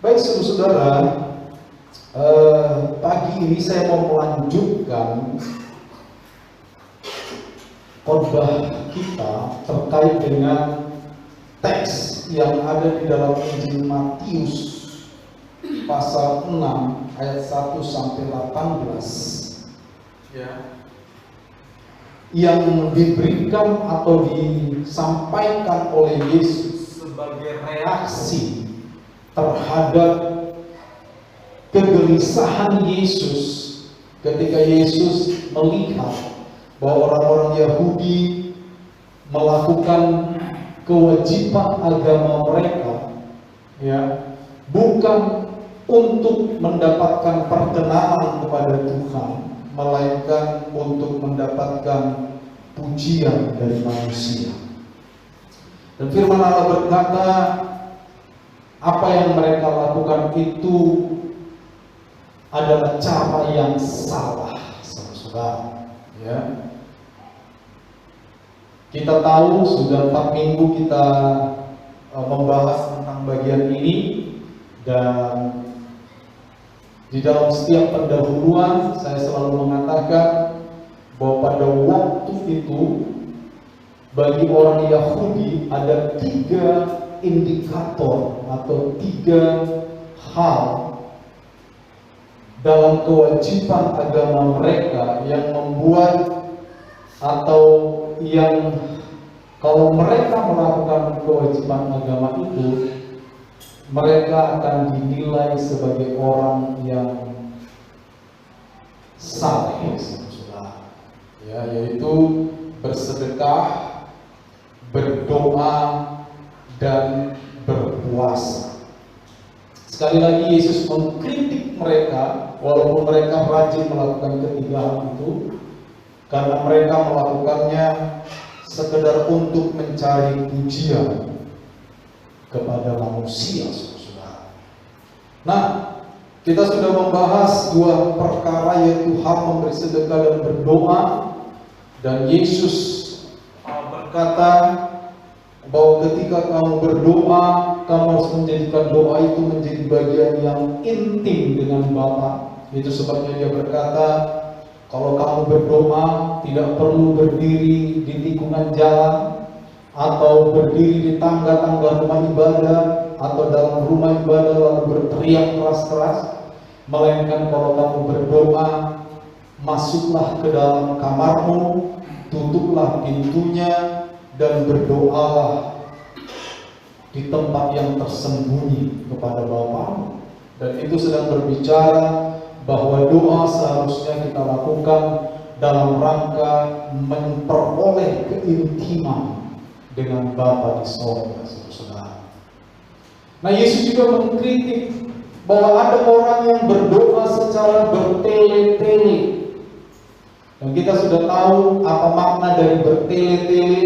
Baik saudara-saudara, pagi ini saya mau melanjutkan khotbah kita terkait dengan teks yang ada di dalam Injil Matius pasal 6 ayat 1 sampai 18 ya, yang diberikan atau disampaikan oleh Yesus sebagai reaksi terhadap kegelisahan Yesus ketika Yesus melihat bahwa orang-orang Yahudi melakukan kewajiban agama mereka, ya, bukan untuk mendapatkan perkenanan kepada Tuhan, melainkan untuk mendapatkan pujian dari manusia. Dan firman Allah berkata, apa yang mereka lakukan itu adalah cara yang salah, saudara. Ya, kita tahu sudah 4 minggu kita membahas tentang bagian ini, dan di dalam setiap pendahuluan saya selalu mengatakan bahwa pada waktu itu bagi orang Yahudi ada 3 indikator atau 3 hal dalam kewajiban agama mereka yang membuat atau yang kalau mereka melakukan kewajiban agama itu, mereka akan dinilai sebagai orang yang saleh, saudara. Ya, yaitu bersedekah, berdoa, dan berpuasa. Sekali lagi Yesus mengkritik mereka, walaupun mereka rajin melakukan ketiga hal itu, karena mereka melakukannya sekedar untuk mencari pujian kepada manusia, saudara. Nah, kita sudah membahas 2 perkara, yaitu hal memberi sedekah dan berdoa. Dan Yesus berkata bahwa ketika kamu berdoa, kamu harus menjadikan doa itu menjadi bagian yang intim dengan Bapa. Itu sebabnya dia berkata, kalau kamu berdoa tidak perlu berdiri di tikungan jalan atau berdiri di tangga-tangga rumah ibadah atau dalam rumah ibadah lalu berteriak keras-keras, melainkan kalau kamu berdoa, masuklah ke dalam kamarmu, tutuplah pintunya, dan berdoalah di tempat yang tersembunyi kepada Bapa. Dan itu sedang berbicara bahwa doa seharusnya kita lakukan dalam rangka memperoleh keintiman dengan Bapa di sorga, saudara. Nah, Yesus juga mengkritik bahwa ada orang yang berdoa secara bertele-tele. Dan kita sudah tahu apa makna dari bertele-tele,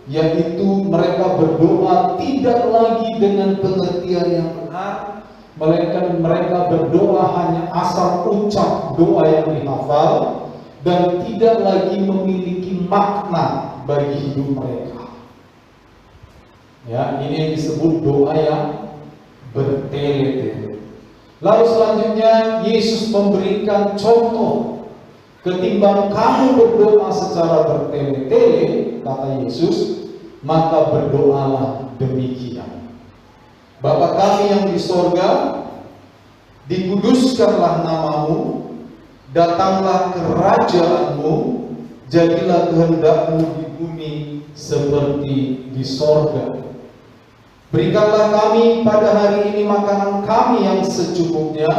yaitu mereka berdoa tidak lagi dengan pengertian yang benar, melainkan mereka berdoa hanya asal ucap doa yang dihafal dan tidak lagi memiliki makna bagi hidup mereka. Ya, ini yang disebut doa yang bertele-tele. Lalu selanjutnya Yesus memberikan contoh, ketimbang kamu berdoa secara bertele-tele, kata Yesus, maka berdoalah demikian: Bapa kami yang di sorga, dikuduskanlah namamu, datanglah kerajaanmu, jadilah kehendakmu di bumi seperti di sorga. Berikanlah kami pada hari ini makanan kami yang secukupnya,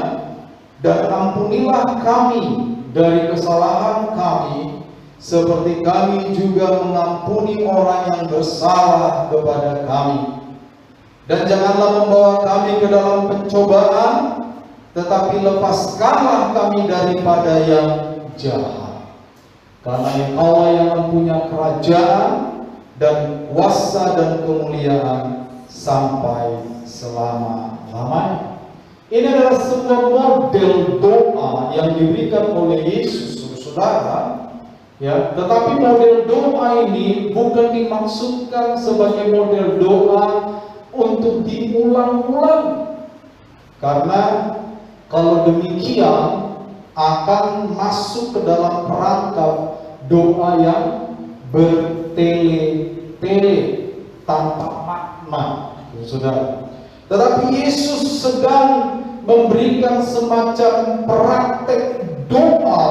dan ampunilah kami dari kesalahan kami, seperti kami juga mengampuni orang yang bersalah kepada kami. Dan janganlah membawa kami ke dalam pencobaan, tetapi lepaskanlah kami daripada yang jahat. Karena Engkau yang mempunyai kerajaan dan kuasa dan kemuliaan sampai selama-lamanya. Ini adalah sebuah model doa yang diberikan oleh Yesus, saudara. Ya, tetapi model doa ini bukan dimaksudkan sebagai model doa untuk diulang-ulang. Karena kalau demikian akan masuk ke dalam perangkap doa yang bertele-tele tanpa makna, saudara. Tetapi Yesus sedang memberikan semacam praktek doa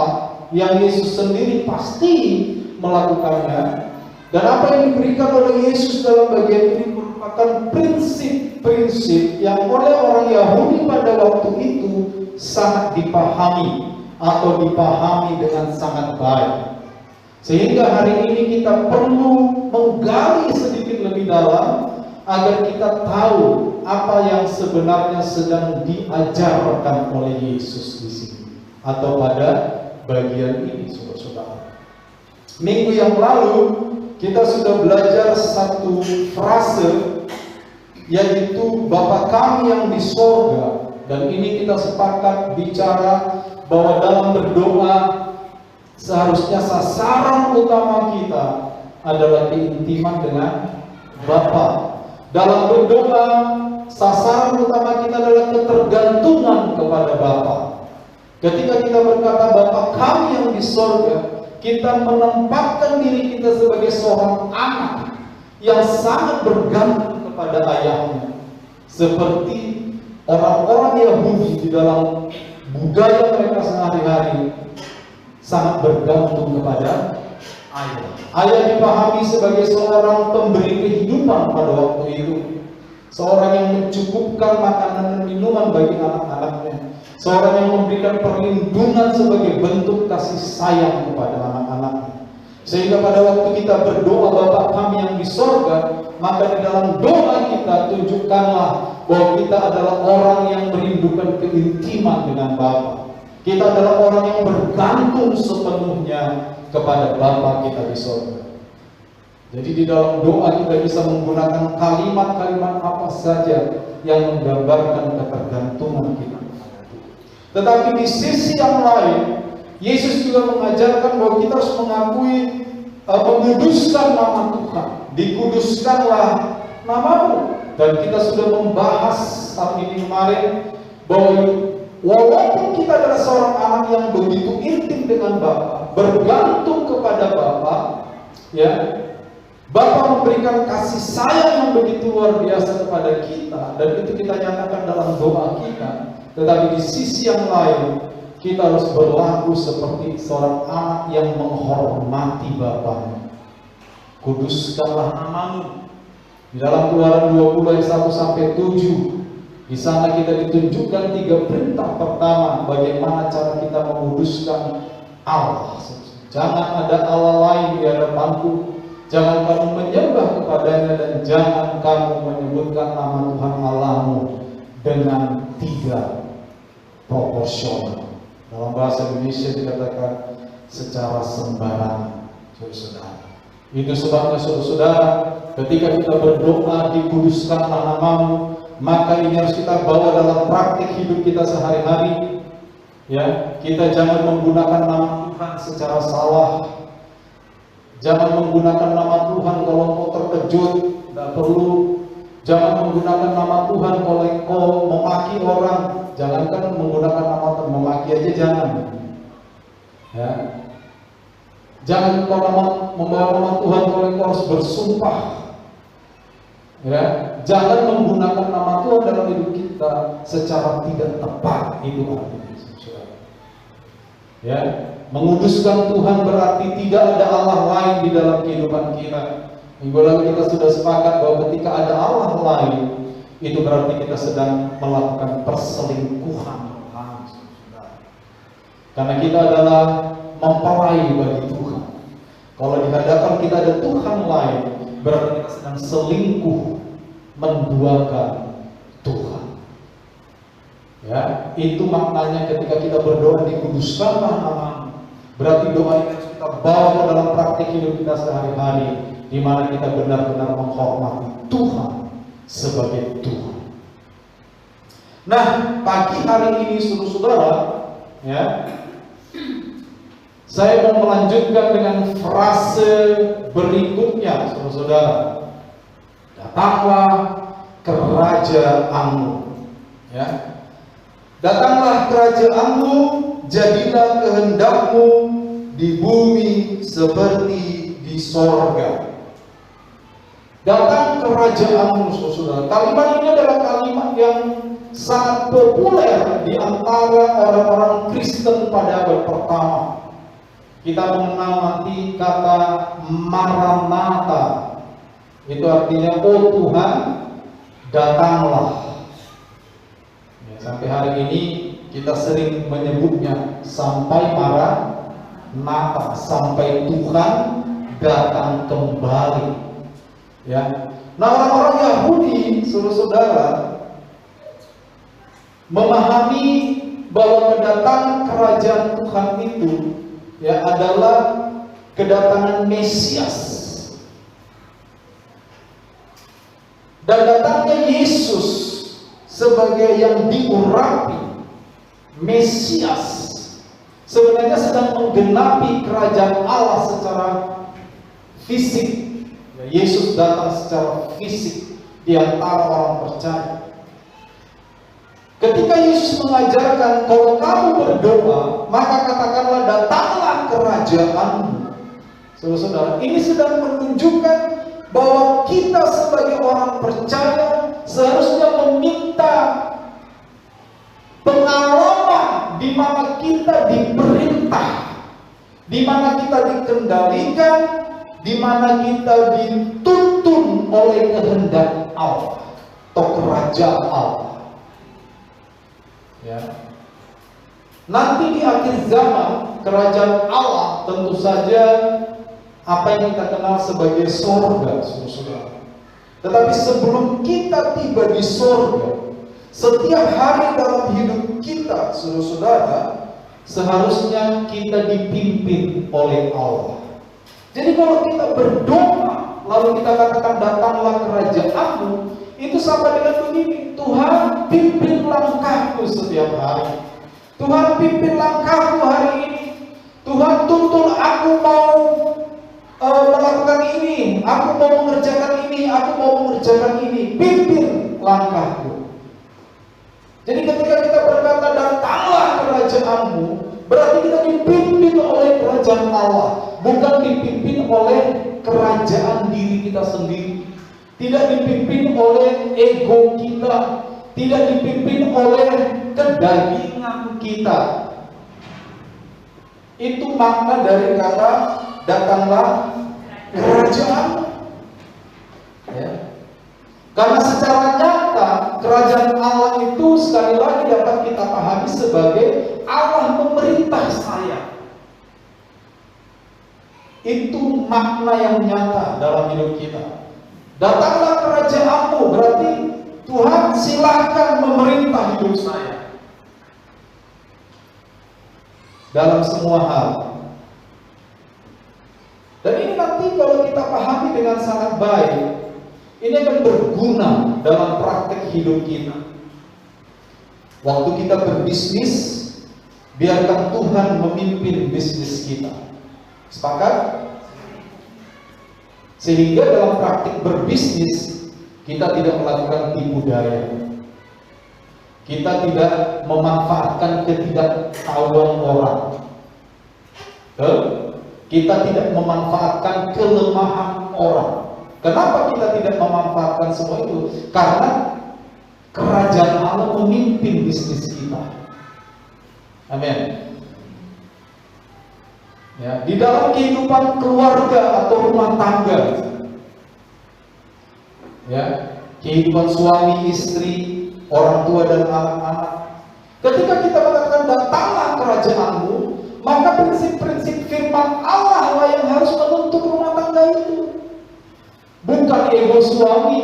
yang Yesus sendiri pasti melakukannya. Dan apa yang diberikan oleh Yesus dalam bagian ini merupakan prinsip-prinsip yang oleh orang Yahudi pada waktu itu sangat dipahami atau dipahami dengan sangat baik. Sehingga hari ini kita perlu menggali sedikit lebih dalam agar kita tahu apa yang sebenarnya sedang diajarkan oleh Yesus di sini atau pada bagian ini, saudara-saudara. Minggu yang lalu kita sudah belajar satu frase, yaitu Bapa kami yang di sorga. Dan ini kita sepakat bicara bahwa dalam berdoa seharusnya sasaran utama kita adalah keintiman dengan Bapa. Dalam berdoa sasaran utama kita adalah ketergantungan kepada Bapa. Ketika kita berkata Bapa kami yang di sorga, kita menempatkan diri kita sebagai seorang anak yang sangat bergantung kepada ayahnya. Seperti orang-orang Yahudi di dalam budaya mereka sehari-hari sangat bergantung kepada ayah. Ayah dipahami sebagai seorang pemberi kehidupan pada waktu itu. Seorang yang mencukupkan makanan dan minuman bagi anak-anaknya. Seorang yang memberikan perlindungan sebagai bentuk kasih sayang kepada anak-anaknya. Sehingga pada waktu kita berdoa Bapa kami yang di sorga, maka di dalam doa kita tunjukkanlah bahwa kita adalah orang yang merindukan keintiman dengan Bapa. Kita adalah orang yang bergantung sepenuhnya kepada Bapa kita di sorga. Jadi di dalam doa kita bisa menggunakan kalimat-kalimat apa saja yang menggambarkan ketergantungan kita. Tetapi di sisi yang lain, Yesus juga mengajarkan bahwa kita harus mengakui, menguduskan nama Tuhan. Dikuduskanlah namamu. Dan kita sudah membahas hal ini kemarin, bahwa walaupun kita adalah seorang anak yang begitu intim dengan Bapa, bergantung kepada Bapa, ya, Bapa memberikan kasih sayang yang begitu luar biasa kepada kita, dan itu kita nyatakan dalam doa kita. Tetapi di sisi yang lain, kita harus berlaku seperti seorang anak yang menghormati Bapaknya. Kuduskanlah namamu. Di dalam Keluaran 20 ayat 1 sampai 7, di sana kita ditunjukkan 3 perintah pertama bagaimana cara kita menguduskan Allah. Jangan ada Allah lain di hadapanku. Jangan kamu menyembah kepadanya, dan jangan kamu menyebutkan nama Tuhan Allahmu dengan tidak proporsional. Dalam bahasa Indonesia dikatakan secara sembarangan, saudara. Itu sebabnya saudara, ketika kita berdoa dikuduskanlah namamu, maka ini harus kita bawa dalam praktik hidup kita sehari-hari. Ya, kita jangan menggunakan nama Tuhan secara salah. Jangan menggunakan nama Tuhan kalau kau terkejut, tidak perlu. Jangan menggunakan nama Tuhan kalau kau memaki orang. Jangankan menggunakan nama Tuhan, memaki aja jangan. Ya. Jangan kau membawa nama Tuhan kalau kau harus bersumpah. Ya. Jangan menggunakan nama Tuhan dalam hidup kita secara tidak tepat. Itu artinya. Ya. Menguduskan Tuhan berarti tidak ada Allah lain di dalam kehidupan kita. Minggu lalu kita sudah sepakat bahwa ketika ada Allah lain, itu berarti kita sedang melakukan perselingkuhan. Karena kita adalah mempelai bagi Tuhan. Kalau di hadapan kita ada Tuhan lain, berarti kita sedang selingkuh, menduakan Tuhan. Ya, itu maknanya ketika kita berdoa dikuduskanlah namamu. Berarti doa ini harus kita bawa ke dalam praktik hidup kita sehari-hari, di mana kita benar-benar menghormati Tuhan sebagai Tuhan. Nah, pagi hari ini saudara-saudara, ya, saya mau melanjutkan dengan frase berikutnya, saudara-saudara. Datanglah kerajaanmu. Ya, Datanglah kerajaanmu, jadilah kehendakmu di bumi seperti di sorga. Datang kerajaanmu, saudara. Kalimat ini adalah kalimat yang sangat populer di antara orang-orang Kristen pada abad pertama. Kita mengenal nanti kata Maranatha. Itu artinya, oh Tuhan, datanglah. Ya, sampai hari ini kita sering menyebutnya sampai Maranatha, sampai Tuhan datang kembali. Ya, nah orang-orang Yahudi, saudara-saudara, memahami bahwa kedatangan kerajaan Tuhan itu ya adalah kedatangan Mesias. Dan datangnya Yesus sebagai yang diurapi Mesias sebenarnya sedang menggenapi kerajaan Allah secara fisik. Yesus datang secara fisik di antara orang percaya. Ketika Yesus mengajarkan, kalau kamu berdoa, maka katakanlah, datanglah kerajaanmu. Saudara-saudara, ini sedang menunjukkan bahwa kita sebagai orang percaya seharusnya meminta pengalaman di mana kita diperintah, di mana kita dikendalikan, di mana kita dituntun oleh kehendak Allah atau kerajaan Allah. Ya. Nanti di akhir zaman, kerajaan Allah tentu saja apa yang kita kenal sebagai sorga, saudara. Tetapi sebelum kita tiba di sorga, setiap hari dalam hidup kita, saudara-saudara, seharusnya kita dipimpin oleh Allah. Jadi kalau kita berdoa, lalu kita katakan datanglah kerajaanmu, itu sama dengan begini, Tuhan pimpin langkahku setiap hari. Tuhan pimpin langkahku hari ini. Tuhan tuntun aku mau melakukan ini, aku mau mengerjakan ini, aku mau mengerjakan ini. Pimpin langkahku. Jadi ketika kita berkata datanglah kerajaanmu, berarti kita dipimpin oleh kerajaan Allah, bukan dipimpin oleh kerajaan diri kita sendiri, tidak dipimpin oleh ego kita, tidak dipimpin oleh kedagingan kita. Itu makna dari kata datanglah kerajaan. Ya. Karena secara nyata kerajaan Allah itu sekali lagi dapat kita pahami sebagai Allah memerintah saya. Itu makna yang nyata dalam hidup kita. Datanglah kerajaanmu, berarti Tuhan silahkan memerintah hidup saya dalam semua hal. Dan ini nanti kalau kita pahami dengan sangat baik, ini akan berguna dalam praktek hidup kita. Waktu kita berbisnis, biarkan Tuhan memimpin bisnis kita. Sepakat? Sehingga dalam praktik berbisnis kita tidak melakukan tipu daya. Kita tidak memanfaatkan ketidaktahuan orang. Kita tidak memanfaatkan kelemahan orang. Kenapa kita tidak memanfaatkan semua itu? Karena kerajaan Allah memimpin bisnis kita. Amin. Ya, di dalam kehidupan keluarga atau rumah tangga, ya, kehidupan suami istri, orang tua dan anak-anak, ketika kita mengatakan datanglah kerajaanmu, maka prinsip-prinsip firman Allah lah yang harus menuntut rumah tangga itu. Bukan ego suami,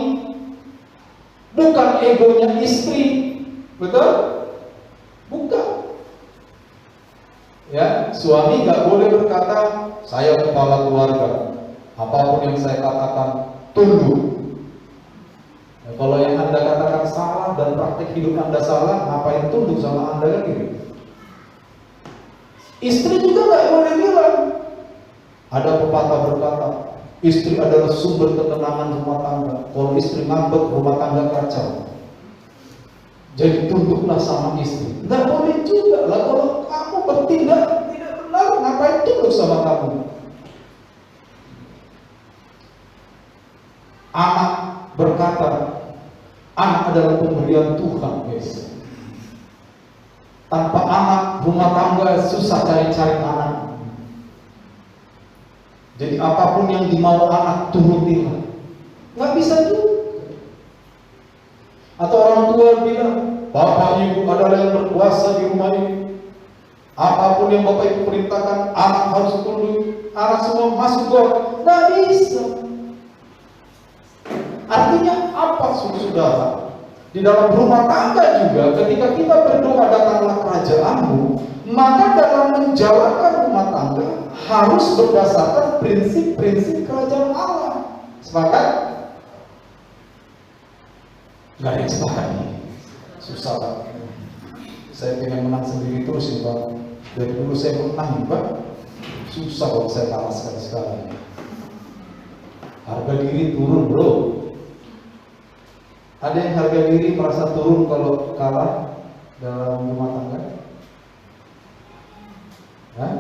bukan egonya istri, betul? Bukan. Ya, suami nggak boleh berkata saya kepala keluarga, apapun yang saya katakan tunduk. Ya, kalau yang Anda katakan salah dan praktek hidup Anda salah, ngapain tunduk sama Anda kan gitu? Istri juga nggak boleh bilang. Ada pepatah berkata, istri adalah sumber ketenangan rumah tangga. Kalau istri ngambek, rumah tangga kacau. jadi tunduklah sama istri. Nggak boleh juga lah kalau kamu bertindak tidak benar, ngapain tunduk sama kamu? Anak berkata, anak adalah pemberian Tuhan, guys. Tanpa anak, rumah tangga susah cari-cari anak. Jadi apapun yang dimau anak, turutinlah. Nggak bisa juga. Atau orang tua bilang, bapak ibu adalah yang berkuasa di rumah ini. Apapun yang bapak ibu perintahkan, anak harus tunduk. Anak semua masuk gor. Nggak bisa. Artinya apa, saudara? Di dalam rumah tangga juga, ketika kita berdoa datanglah kerajaanmu, maka dalam menjalankan rumah tangga harus berdasarkan prinsip-prinsip kerajaan Allah. Sepakat? Nggak ada yang sepakat nih. Susah Pak. Saya pengen menang sendiri terus ya Pak. Dari dulu saya menang Pak. Susah kalau saya kalah sekali-sekali. Harga diri turun bro. Ada yang harga diri merasa turun kalau kalah dalam rumah tangga? Hah?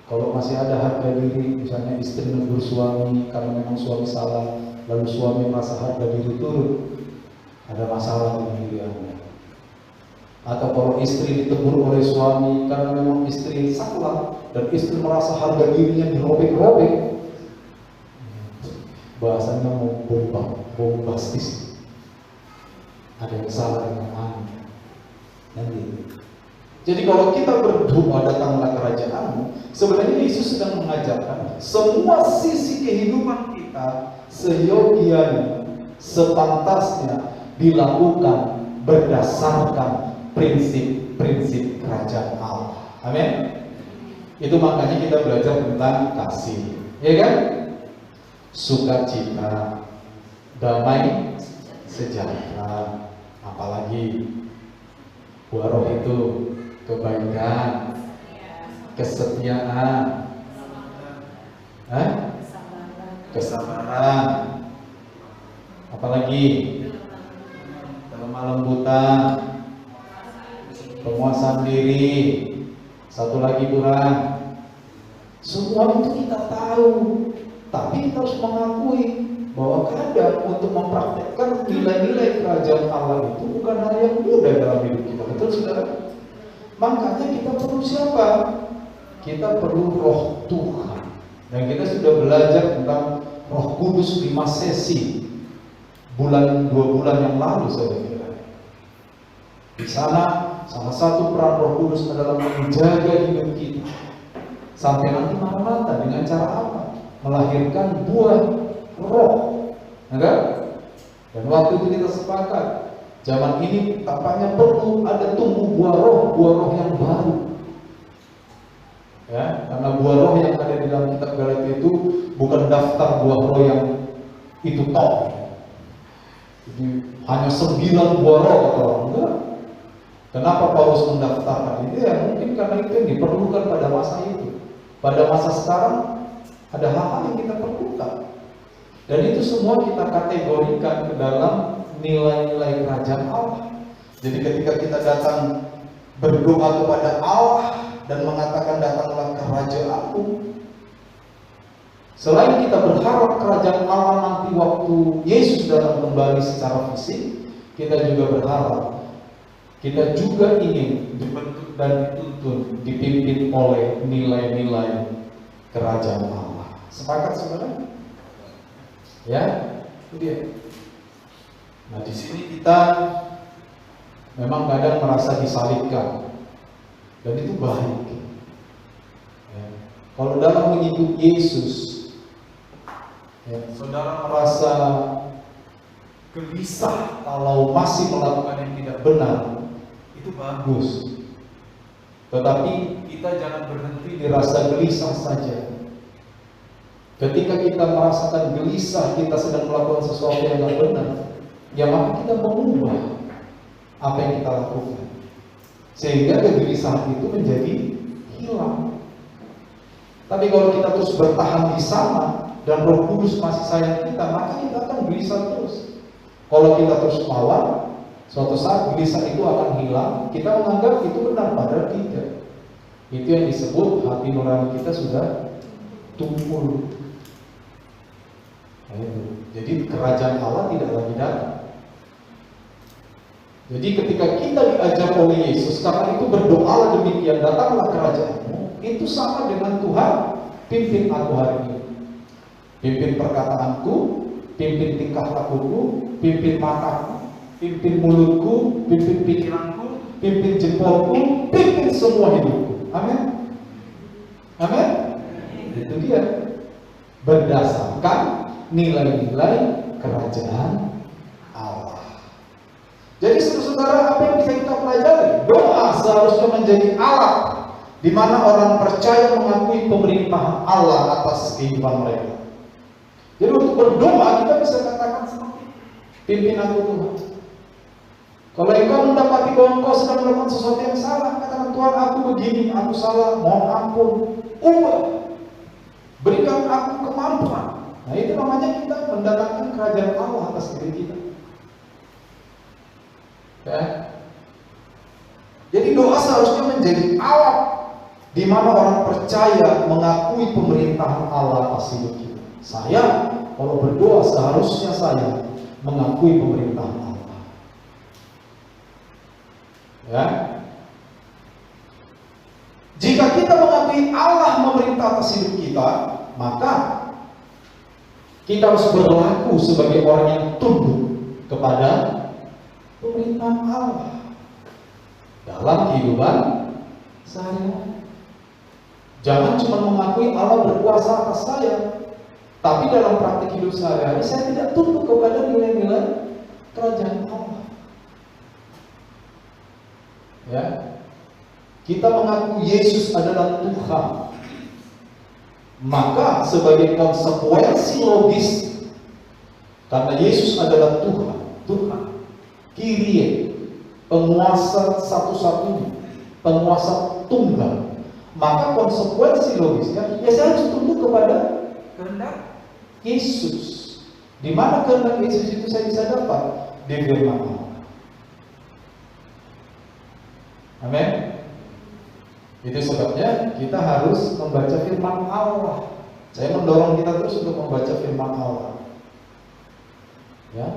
Kalau masih ada harga diri, misalnya istri menegur suami karena memang suami salah, lalu suami merasa harga diri turun, ada masalah dengan diri Anda. Atau kalau istri ditegur oleh suami karena memang istri salah dan istri merasa harga dirinya dirobek-robek, bahasanya mau bombastis, ada yang salah dengan Anda. Nanti. Jadi kalau kita berdoa datanglah kerajaanmu, sebenarnya Yesus sedang mengajarkan semua sisi kehidupan kita seyogianya, sepantasnya dilakukan berdasarkan prinsip-prinsip kerajaan Allah. Amin. Itu makanya kita belajar tentang kasih, ya kan? Sukacita, damai, sejahtera, apalagi buah roh itu kebaikan, kesetiaan, kesabaran, apalagi kelemah lembutan, penguasaan diri, satu lagi kurang. Semua itu kita tahu, tapi kita harus mengakui bahwa kadang untuk mempraktekkan nilai-nilai kerajaan Allah itu bukan hal yang mudah dalam hidup kita. Betul saudara? Makanya kita perlu siapa? Kita perlu Roh Tuhan. Dan kita sudah belajar tentang Roh Kudus 5 sesi 2 bulan yang lalu saya kira. Di sana salah satu peran Roh Kudus adalah menjaga hidup kita sampai nanti Maranatha. Dengan cara apa? Melahirkan buah roh, enggak? Dan waktu itu kita sepakat, zaman ini tampaknya perlu ada tumbuh buah roh yang baru. Ya, karena buah roh yang ada di dalam kitab Galatia itu bukan daftar buah roh yang itu top. Jadi hanya 9 buah roh atau enggak? Kenapa Paulus mendaftarkan itu? Ya mungkin karena itu yang diperlukan pada masa itu. Pada masa sekarang ada hal-hal yang kita perlukan. Dan itu semua kita kategorikan ke dalam nilai-nilai kerajaan Allah. Jadi ketika kita datang berdoa kepada Allah dan mengatakan datanglah kerajaanmu, selain kita berharap kerajaan Allah nanti waktu Yesus datang kembali secara fisik, kita juga berharap kita juga ingin dibentuk dan dituntun, dipimpin oleh nilai-nilai kerajaan Allah. Sepakat saudara? Ya, itu dia. Nah di sini kita memang kadang merasa disalibkan, dan itu baik. Ya. Kalau dalam mengikut Yesus, ya, saudara merasa gelisah kalau masih melakukan yang tidak benar, itu bagus. Tetapi kita jangan berhenti di rasa gelisah saja. Ketika kita merasakan gelisah, kita sedang melakukan sesuatu yang tidak benar, ya maka kita mengubah apa yang kita lakukan, sehingga kegelisahan itu menjadi hilang. Tapi kalau kita terus bertahan di sana dan Roh Kudus masih sayang kita, maka kita akan gelisah terus. Kalau kita terus lawan, Suatu saat gelisah itu akan hilang, kita menganggap itu benar, padahal tidak. Itu yang disebut hati nurani kita sudah tumpul. Jadi kerajaan Allah tidak lagi datang. Jadi ketika kita diajar oleh Yesus, karena itu berdoalah demikian, datanglah kerajaanmu, itu sama dengan Tuhan, pimpin aku hari ini. Pimpin perkataanku, pimpin tingkah lakuku, pimpin mataku, pimpin mulutku, pimpin pikiranku, pimpin jempolku, pimpin semua hidupku. Amin. Amin. Itu dia. Berdasarkan nilai-nilai kerajaan Allah. Jadi saudara, apa yang bisa kita pelajari? Doa seharusnya menjadi alat di mana orang percaya mengakui pemerintahan Allah atas kehidupan mereka. Jadi untuk berdoa kita bisa katakan seperti pimpin aku Tuhan. Kalau engkau mendapati bahwa engkau sedang melakukan sesuatu yang salah, katakan Tuhan aku begini, aku salah, mohon ampun, ubah, berikan aku kemampuan. Nah itu namanya kita mendatangkan kerajaan Allah atas diri kita. Ya. Jadi doa seharusnya menjadi alat di mana orang percaya mengakui pemerintahan Allah atas hidup kita. Saya kalau berdoa seharusnya saya mengakui pemerintahan Allah. Ya. Jika kita mengakui Allah memerintah atas hidup kita, maka kita harus berlaku sebagai orang yang tunduk kepada pemerintahan Allah dalam kehidupan sehari-hari. Jangan cuma mengakui Allah berkuasa atas saya, tapi dalam praktik hidup sehari-hari saya tidak tunduk kepada nilai-nilai kerajaan Allah. Ya, kita mengaku Yesus adalah Tuhan, maka sebagai konsekuensi logis, karena Yesus adalah Tuhan, Kyrie, penguasa satu-satunya, penguasa tunggal, maka konsekuensi logisnya, ya saya harus tunduk kepada kehendak Yesus. Di mana kehendak Yesus itu saya bisa dapat? Di firman Allah. Amin. Itu sebabnya kita harus membaca firman Allah. Saya mendorong kita terus untuk membaca firman Allah. Ya.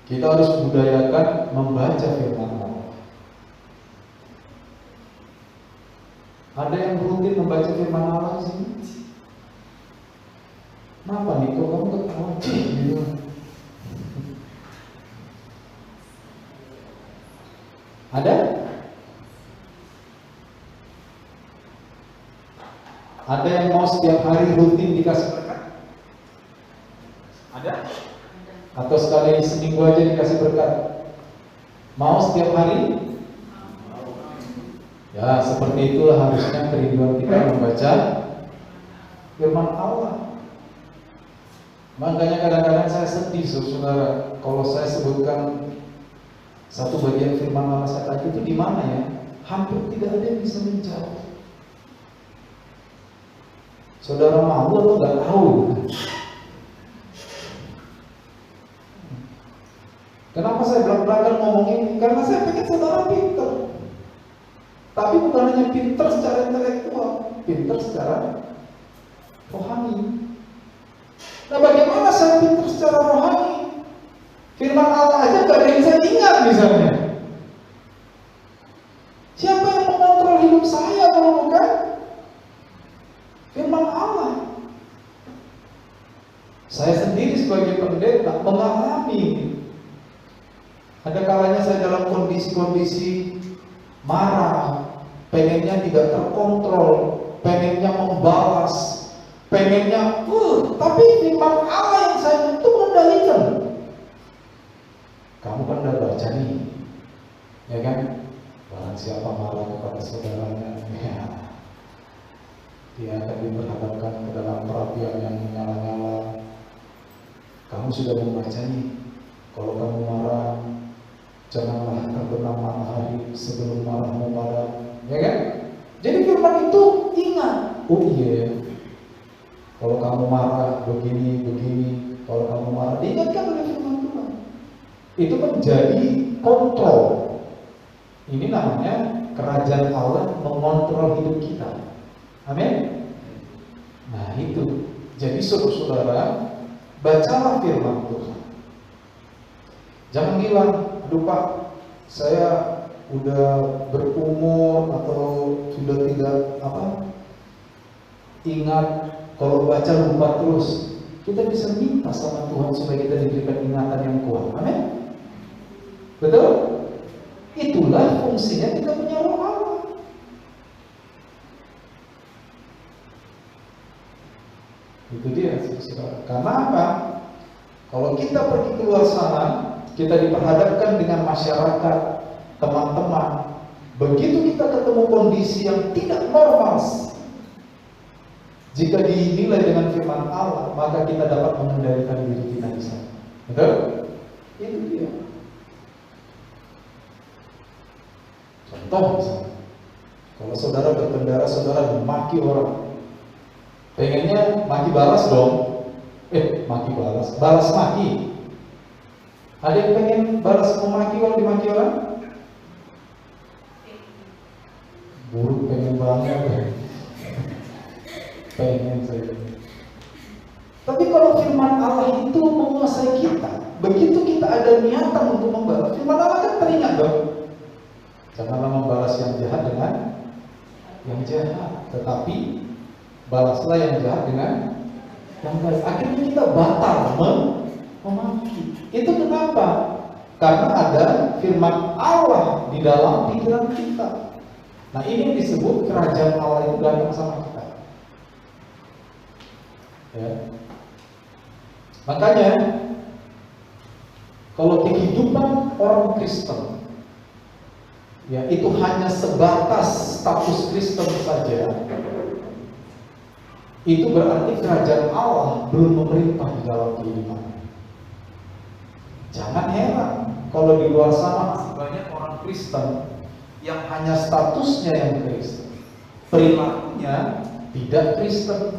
Kita harus budayakan membaca firman Allah. Ada yang rutin membaca firman Allah di sini? Kenapa nih? Kok kamu ketawa gitu? Ada? Ada yang mau setiap hari rutin dikasih berkat? Ada? Atau sekali seminggu aja dikasih berkat? Mau setiap hari? Ya, seperti itulah harusnya kerinduan kita membaca firman Allah. Makanya kadang-kadang saya sedih, saudara, kalau saya sebutkan satu bagian firman Allah saya tadi itu di mana ya? Hampir tidak ada yang bisa menjawab. Saudara mau atau nggak tahu? Kenapa saya belak-belakan ngomong ini? Karena saya pengen saudara pinter. Tapi bukan hanya pinter secara intelektual, pinter secara rohani. Nah, bagaimana saya pinter secara rohani? Firman Allah aja gak ada yang saya ingat misalnya. Siapa yang mengontrol hidup saya kalau bukan firman Allah? Saya sendiri sebagai pendeta mengalami. Ada kalanya saya dalam kondisi-kondisi marah, pengennya tidak terkontrol, pengennya membalas, pengennya tapi firman Allah yang saya itu mengendalikan. Kamu kan udah baca nih, ya kan? Barang siapa marah kepada saudaranya, ya, dia akan diperhadapkan ke dalam perapian yang menyala-nyala. Kamu sudah membaca nih, kalau kamu marah, janganlah terbenam matahari sebelum marahmu padam, ya kan? Jadi firman itu ingat, oh iya, kalau kamu marah begini, kalau kamu marah Allah, diingatkan oleh firman Tuhan. Itu menjadi kontrol. Ini namanya kerajaan Allah mengontrol hidup kita. Amin. Nah itu. Jadi saudara, bacalah firman Tuhan. Jangan bilang, aduh Pak, saya udah berumur atau sudah tidak ingat, kalau baca lupa terus. Kita bisa minta sama Tuhan supaya kita diberikan ingatan yang kuat. Amin. Betul? Itulah fungsinya kita punya Roh Allah. Itu dia, saudara. Karena apa? Kalau kita pergi keluar sana, kita diperhadapkan dengan masyarakat, teman-teman. Begitu kita ketemu kondisi yang tidak normal, jika dinilai dengan firman Allah, maka kita dapat mengendalikan diri kita di sana. Betul? Itu dia. Contoh misalnya, kalau saudara berkendara, saudara memaki orang, pengennya maki balas dong. Balas maki. Ada yang pengen balas memaki kalau dimaki orang? Buruk pengen banget. Pengen saya. Tapi kalau firman Allah itu menguasai kita, begitu kita ada niatan untuk membalas, firman Allah kan teringat dong. Janganlah membalas yang jahat dengan yang jahat, tetapi balaslah yang jahat dengan yang baik. Akhirnya kita batal memaki. Itu kenapa? Karena ada firman Allah di dalam pikiran kita. Nah ini disebut kerajaan Allah itu datang sama kita. Ya. Makanya kalau kehidupan orang Kristen, ya itu hanya sebatas status Kristen saja, itu berarti kerajaan Allah belum memerintah di dalam kehidupan. Jangan heran kalau di luar sana masih banyak orang Kristen yang hanya statusnya yang Kristen, perilakunya tidak Kristen,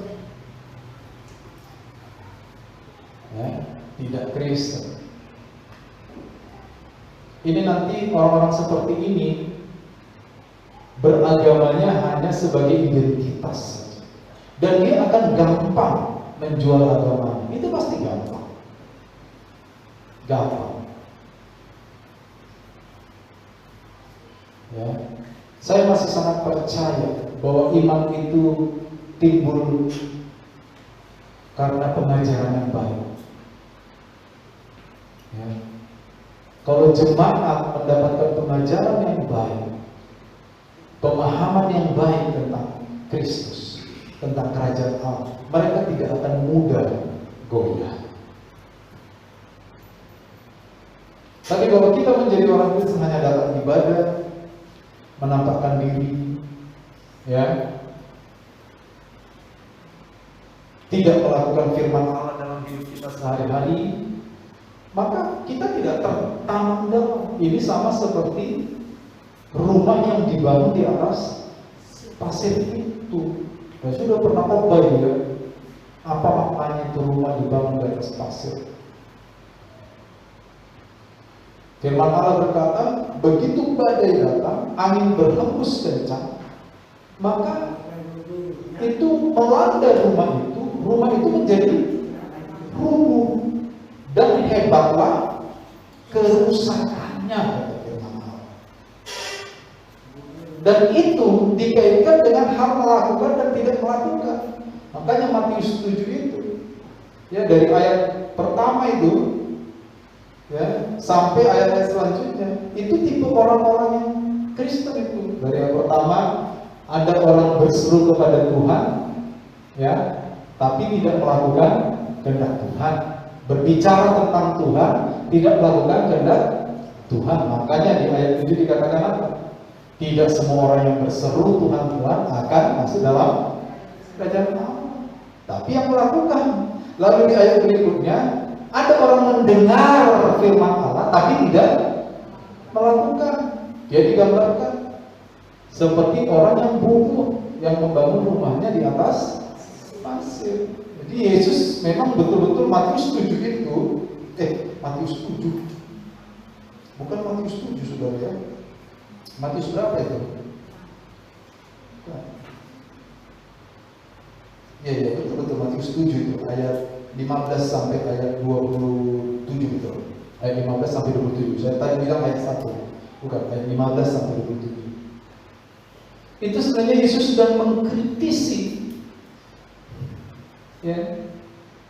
ya, tidak Kristen. Ini nanti orang-orang seperti ini beragamanya hanya sebagai identitas saja, dan dia akan gampang menjual agamanya. Itu pasti gampang. Ya, saya masih sangat percaya bahwa iman itu timbul karena pengajaran yang baik. Ya. Kalau jemaat mendapatkan pengajaran yang baik, pemahaman yang baik tentang Kristus, tentang kerajaan Allah, mereka tidak akan mudah goyah. Tapi kalau kita menjadi orang Kristen hanya datang ibadah, menampakkan diri, ya, tidak melakukan firman Allah dalam hidup kita sehari-hari, maka kita tidak tertanam dalam. Ini sama seperti rumah yang dibangun di atas pasir itu. Ya sudah pernah khotbah juga. Apa maknanya itu rumah dibangun di atas pasir? Firman Allah berkata, begitu badai datang, angin berhembus kencang, maka itu melanda rumah itu menjadi rubuh, dan hebatlah kerusakannya, kata firman Allah. Dan itu dikaitkan dengan hal melakukan dan tidak melakukan. Makanya Matius 7 itu, ya, dari ayat pertama itu, ya, sampai ayat-ayat selanjutnya, itu tipe orang-orang yang Kristen itu. Dari yang pertama, ada orang berseru kepada Tuhan, ya, tapi tidak melakukan kehendak Tuhan, berbicara tentang Tuhan, tidak melakukan kehendak Tuhan. Makanya di ayat 7 dikatakan apa? Tidak semua orang yang berseru Tuhan Tuhan akan masuk dalam kerajaan Allah, tapi yang melakukan. Lalu di ayat berikutnya, ada orang mendengar firman Allah tapi tidak melakukan. Dia digambarkan seperti orang yang bodoh yang membangun rumahnya di atas pasir. Jadi Yesus memang betul-betul Matius 7 itu Matius 7. Bukan Matius 7, saudara ya. Matius berapa itu? Ya, betul Matius 7 itu ayat 15 sampai ayat 27 betul. Ayat 15 sampai 27. Saya tadi bilang ayat 1. Bukan, ayat 15 sampai 27. Itu sebenarnya Yesus sedang mengkritisi. Ya.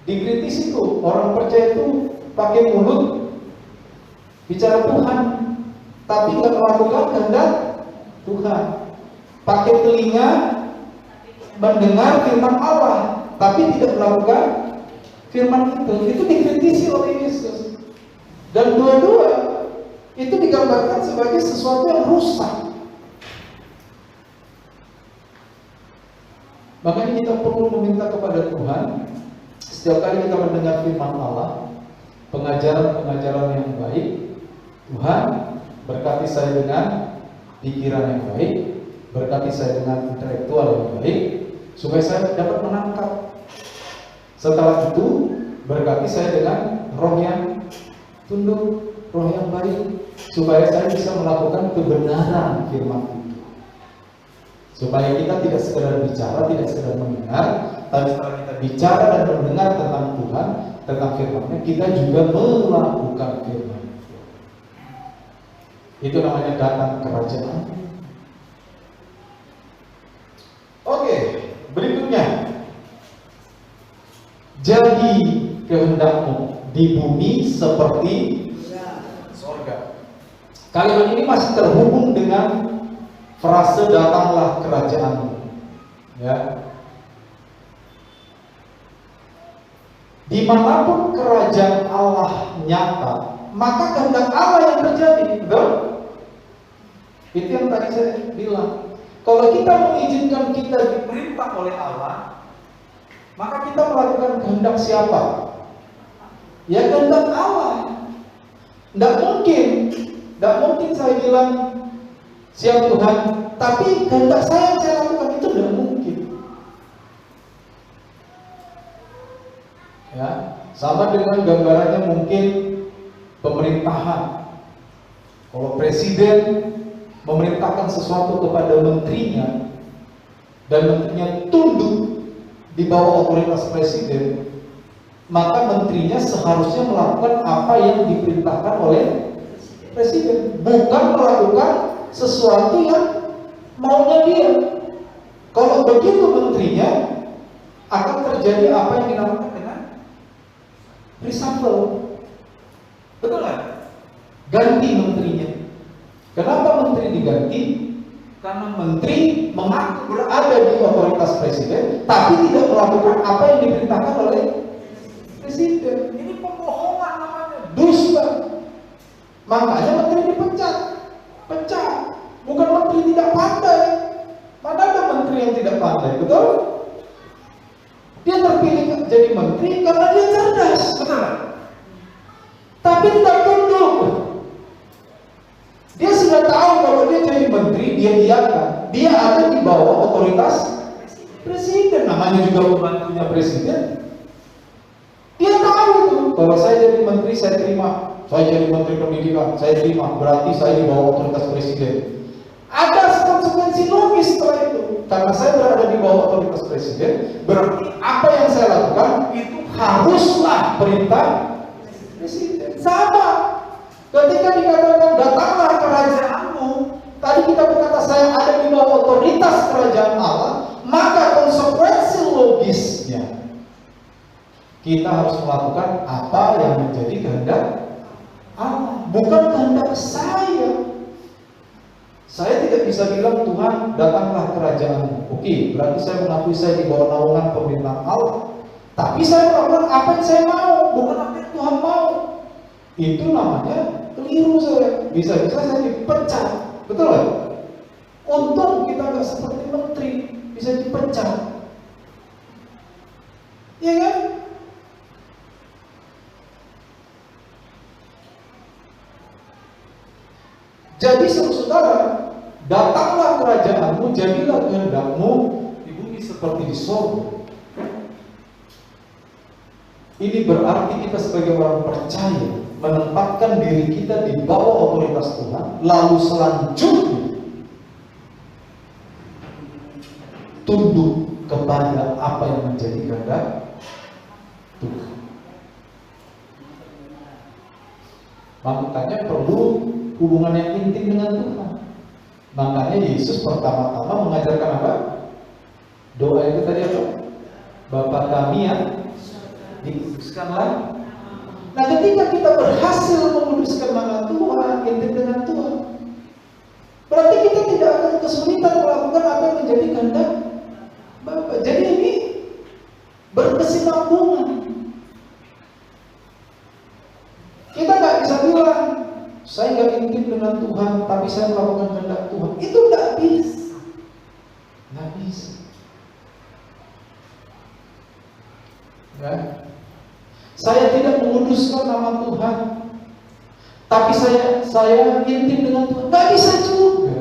Dikritisi itu orang percaya itu pakai mulut bicara Tuhan, tapi nggak melakukan kehendak Tuhan. Pakai telinga mendengar firman Allah, tapi tidak melakukan firman itu. Itu dikritisi oleh Yesus. Dan dua-dua itu digambarkan sebagai sesuatu yang rusak. Makanya kita perlu meminta kepada Tuhan, setiap kali kita mendengar firman Allah, pengajaran-pengajaran yang baik, Tuhan berkati saya dengan pikiran yang baik, berkati saya dengan intelektual yang baik, supaya saya dapat menangkap. Setelah itu, berkati saya dengan roh yang tunduk, roh yang baik, supaya saya bisa melakukan kebenaran firman itu. Supaya kita tidak sekedar bicara, tidak sekedar mendengar, tapi setelah kita bicara dan mendengar tentang Tuhan, tentang firman-Nya, kita juga melakukan firman. Itu namanya datang kerajaan. Oke, berikutnya. Jadi kehendakmu di bumi seperti sorga. Kalimat ini masih terhubung dengan frase datanglah kerajaanmu. Ya. Dimanapun kerajaan Allah nyata, maka kehendak Allah yang terjadi, betul? Itu yang tadi saya bilang. Kalau kita mengizinkan kita diperintah oleh Allah, maka kita melakukan kehendak siapa? Ya kehendak Allah. Tidak mungkin saya bilang siap Tuhan, tapi kehendak saya yang saya lakukan itu tidak mungkin. Ya, sama dengan gambarannya mungkin pemerintahan. Kalau presiden memerintahkan sesuatu kepada menterinya dan menterinya tunduk di bawah otoritas presiden, maka menterinya seharusnya melakukan apa yang diperintahkan oleh presiden, bukan melakukan sesuatu yang maunya dia. Kalau begitu menterinya, akan terjadi apa yang dinamakan dengan reshuffle. Betul nggak? Ganti menterinya. Kenapa menteri diganti? Karena menteri mengaku berada di otoritas presiden, tapi tidak melakukan apa yang diperintahkan oleh presiden. Ini pembohongan namanya, dusta. Makanya menteri dipecat. Bukan menteri tidak pandai. Mana ada menteri yang tidak pandai, betul? Dia terpilih jadi menteri karena dia cerdas, betul? Tapi tidak tunduk. Dia sudah tahu kalau dia jadi menteri, dia iakan. Dia ada di bawah otoritas presiden, namanya juga pembantunya presiden. Dia tahu itu. Kalau saya jadi menteri, saya terima. Saya jadi menteri pendidikan, saya terima. Berarti saya di bawah otoritas presiden. Ada konsekuensi logis setelah itu. Karena saya berada di bawah otoritas presiden, berarti apa yang saya lakukan itu haruslah perintah presiden. Sama. Ketika dikatakan datanglah kerajaanmu, tadi kita berkata saya ada di bawah otoritas kerajaan Allah, maka konsekuensi logisnya kita harus melakukan apa yang menjadi kehendak Allah, bukan kehendak saya. Saya tidak bisa bilang Tuhan datanglah kerajaanmu. Oke, berarti saya mengakui saya di bawah naungan pemerintahan Allah. Tapi saya melakukan apa yang saya mau, bukan apa yang Tuhan mau. Itu namanya keliru saya. Bisa-bisa saya dipecat, betul kan? Untung kita nggak seperti menteri, bisa dipecat. Iya kan? Jadi saudara, datanglah kerajaanmu, jadilah kehendakmu di bumi seperti di surga. Ini berarti kita sebagai orang percaya menempatkan diri kita di bawah otoritas Tuhan, lalu selanjutnya tunduk kepada apa yang menjadi kehendak Tuhan. Makanya perlu hubungan yang intim dengan Tuhan. Makanya Yesus pertama-tama mengajarkan apa? Doa itu tadi apa? Bapa kami yang dikuduskanlah. Nah, ketika kita berhasil menguduskan nama Tuhan, intim dengan Tuhan, berarti kita tidak akan kesulitan melakukan apa yang menjadi kehendak Bapa. Jadi ini berkesinambungan. Kita nggak bisa bilang saya nggak intim dengan Tuhan, tapi saya melakukan kehendak Tuhan. Itu nggak bisa, nggak bisa. Ya. Saya tidak menguduskan nama Tuhan, tapi saya intim dengan Tuhan. Nggak bisa juga.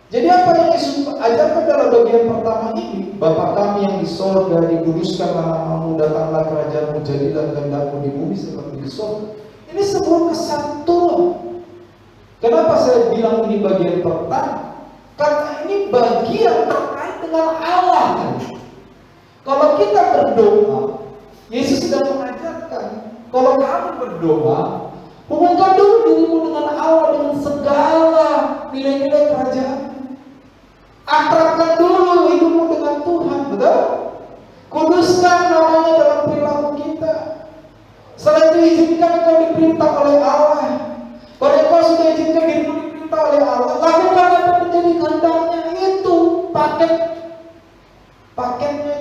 Jadi apa yang Yesus ajarkan dalam bagian pertama ini? Bapa kami yang di sorga, dikuduskanlah namamu, datanglah kerajaanmu, jadilah kehendakmu di bumi seperti di sorga. Ini sebuah kesatuan. Kenapa saya bilang ini bagian pertama? Karena ini bagian terkait dengan Allah. Kalau kita berdoa, Yesus sedang mengajarkan, kalau kamu berdoa, hubungkan dulu dirimu dengan Allah, dengan segala nilai-nilai kerajaan. Akrabkan dulu hidupmu dengan Tuhan, betul? Kuduskan namanya dalam perilaku kita. Setelah itu izinkan kau diperintah oleh Allah. Kalau kau sudah izinkan dirimu diperintah oleh Allah, lakukan apa yang menjadi kehendaknya. Itu paketnya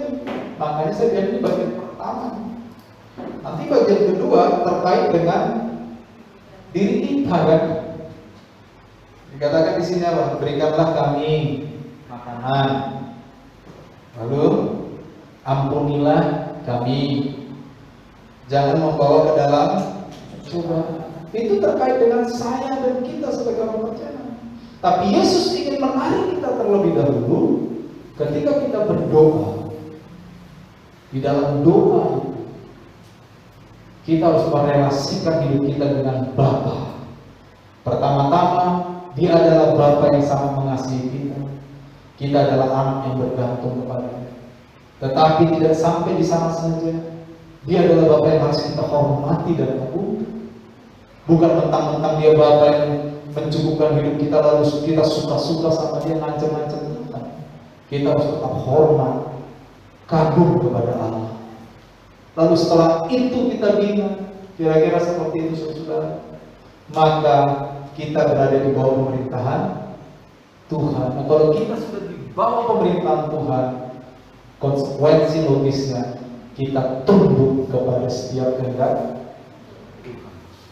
itu. Makanya saya bilang ini bagian pertama. Nanti bagian kedua terkait dengan diri kita kan. Dikatakan di sini apa? Berikanlah kami makanan. Lalu ampunilah kami. Jangan membawa ke dalam cobaan. Itu terkait dengan saya dan kita sebagai orang percaya. Tapi Yesus ingin menarik kita terlebih dahulu ketika kita berdoa. Di dalam doa itu kita harus merelasikan hidup kita dengan Bapa. Pertama-tama, Dia adalah Bapa yang sangat mengasihi kita. Kita adalah anak yang bergantung kepada-Nya. Tetapi tidak sampai di sana saja. Dia adalah Bapa yang harus kita hormati dan agunkan. Bukan mentang-mentang Dia Bapa yang mencukupkan hidup kita lalu kita suka-suka sama Dia, ngancam-ngancam kita. Kita harus tetap hormat, kagum kepada Allah. Lalu setelah itu kita bina, kira-kira seperti itu saudara, maka kita berada di bawah pemerintahan Tuhan. Nah, kalau kita sudah di bawah pemerintahan Tuhan, konsekuensi logisnya kita tunduk kepada setiap kehendak.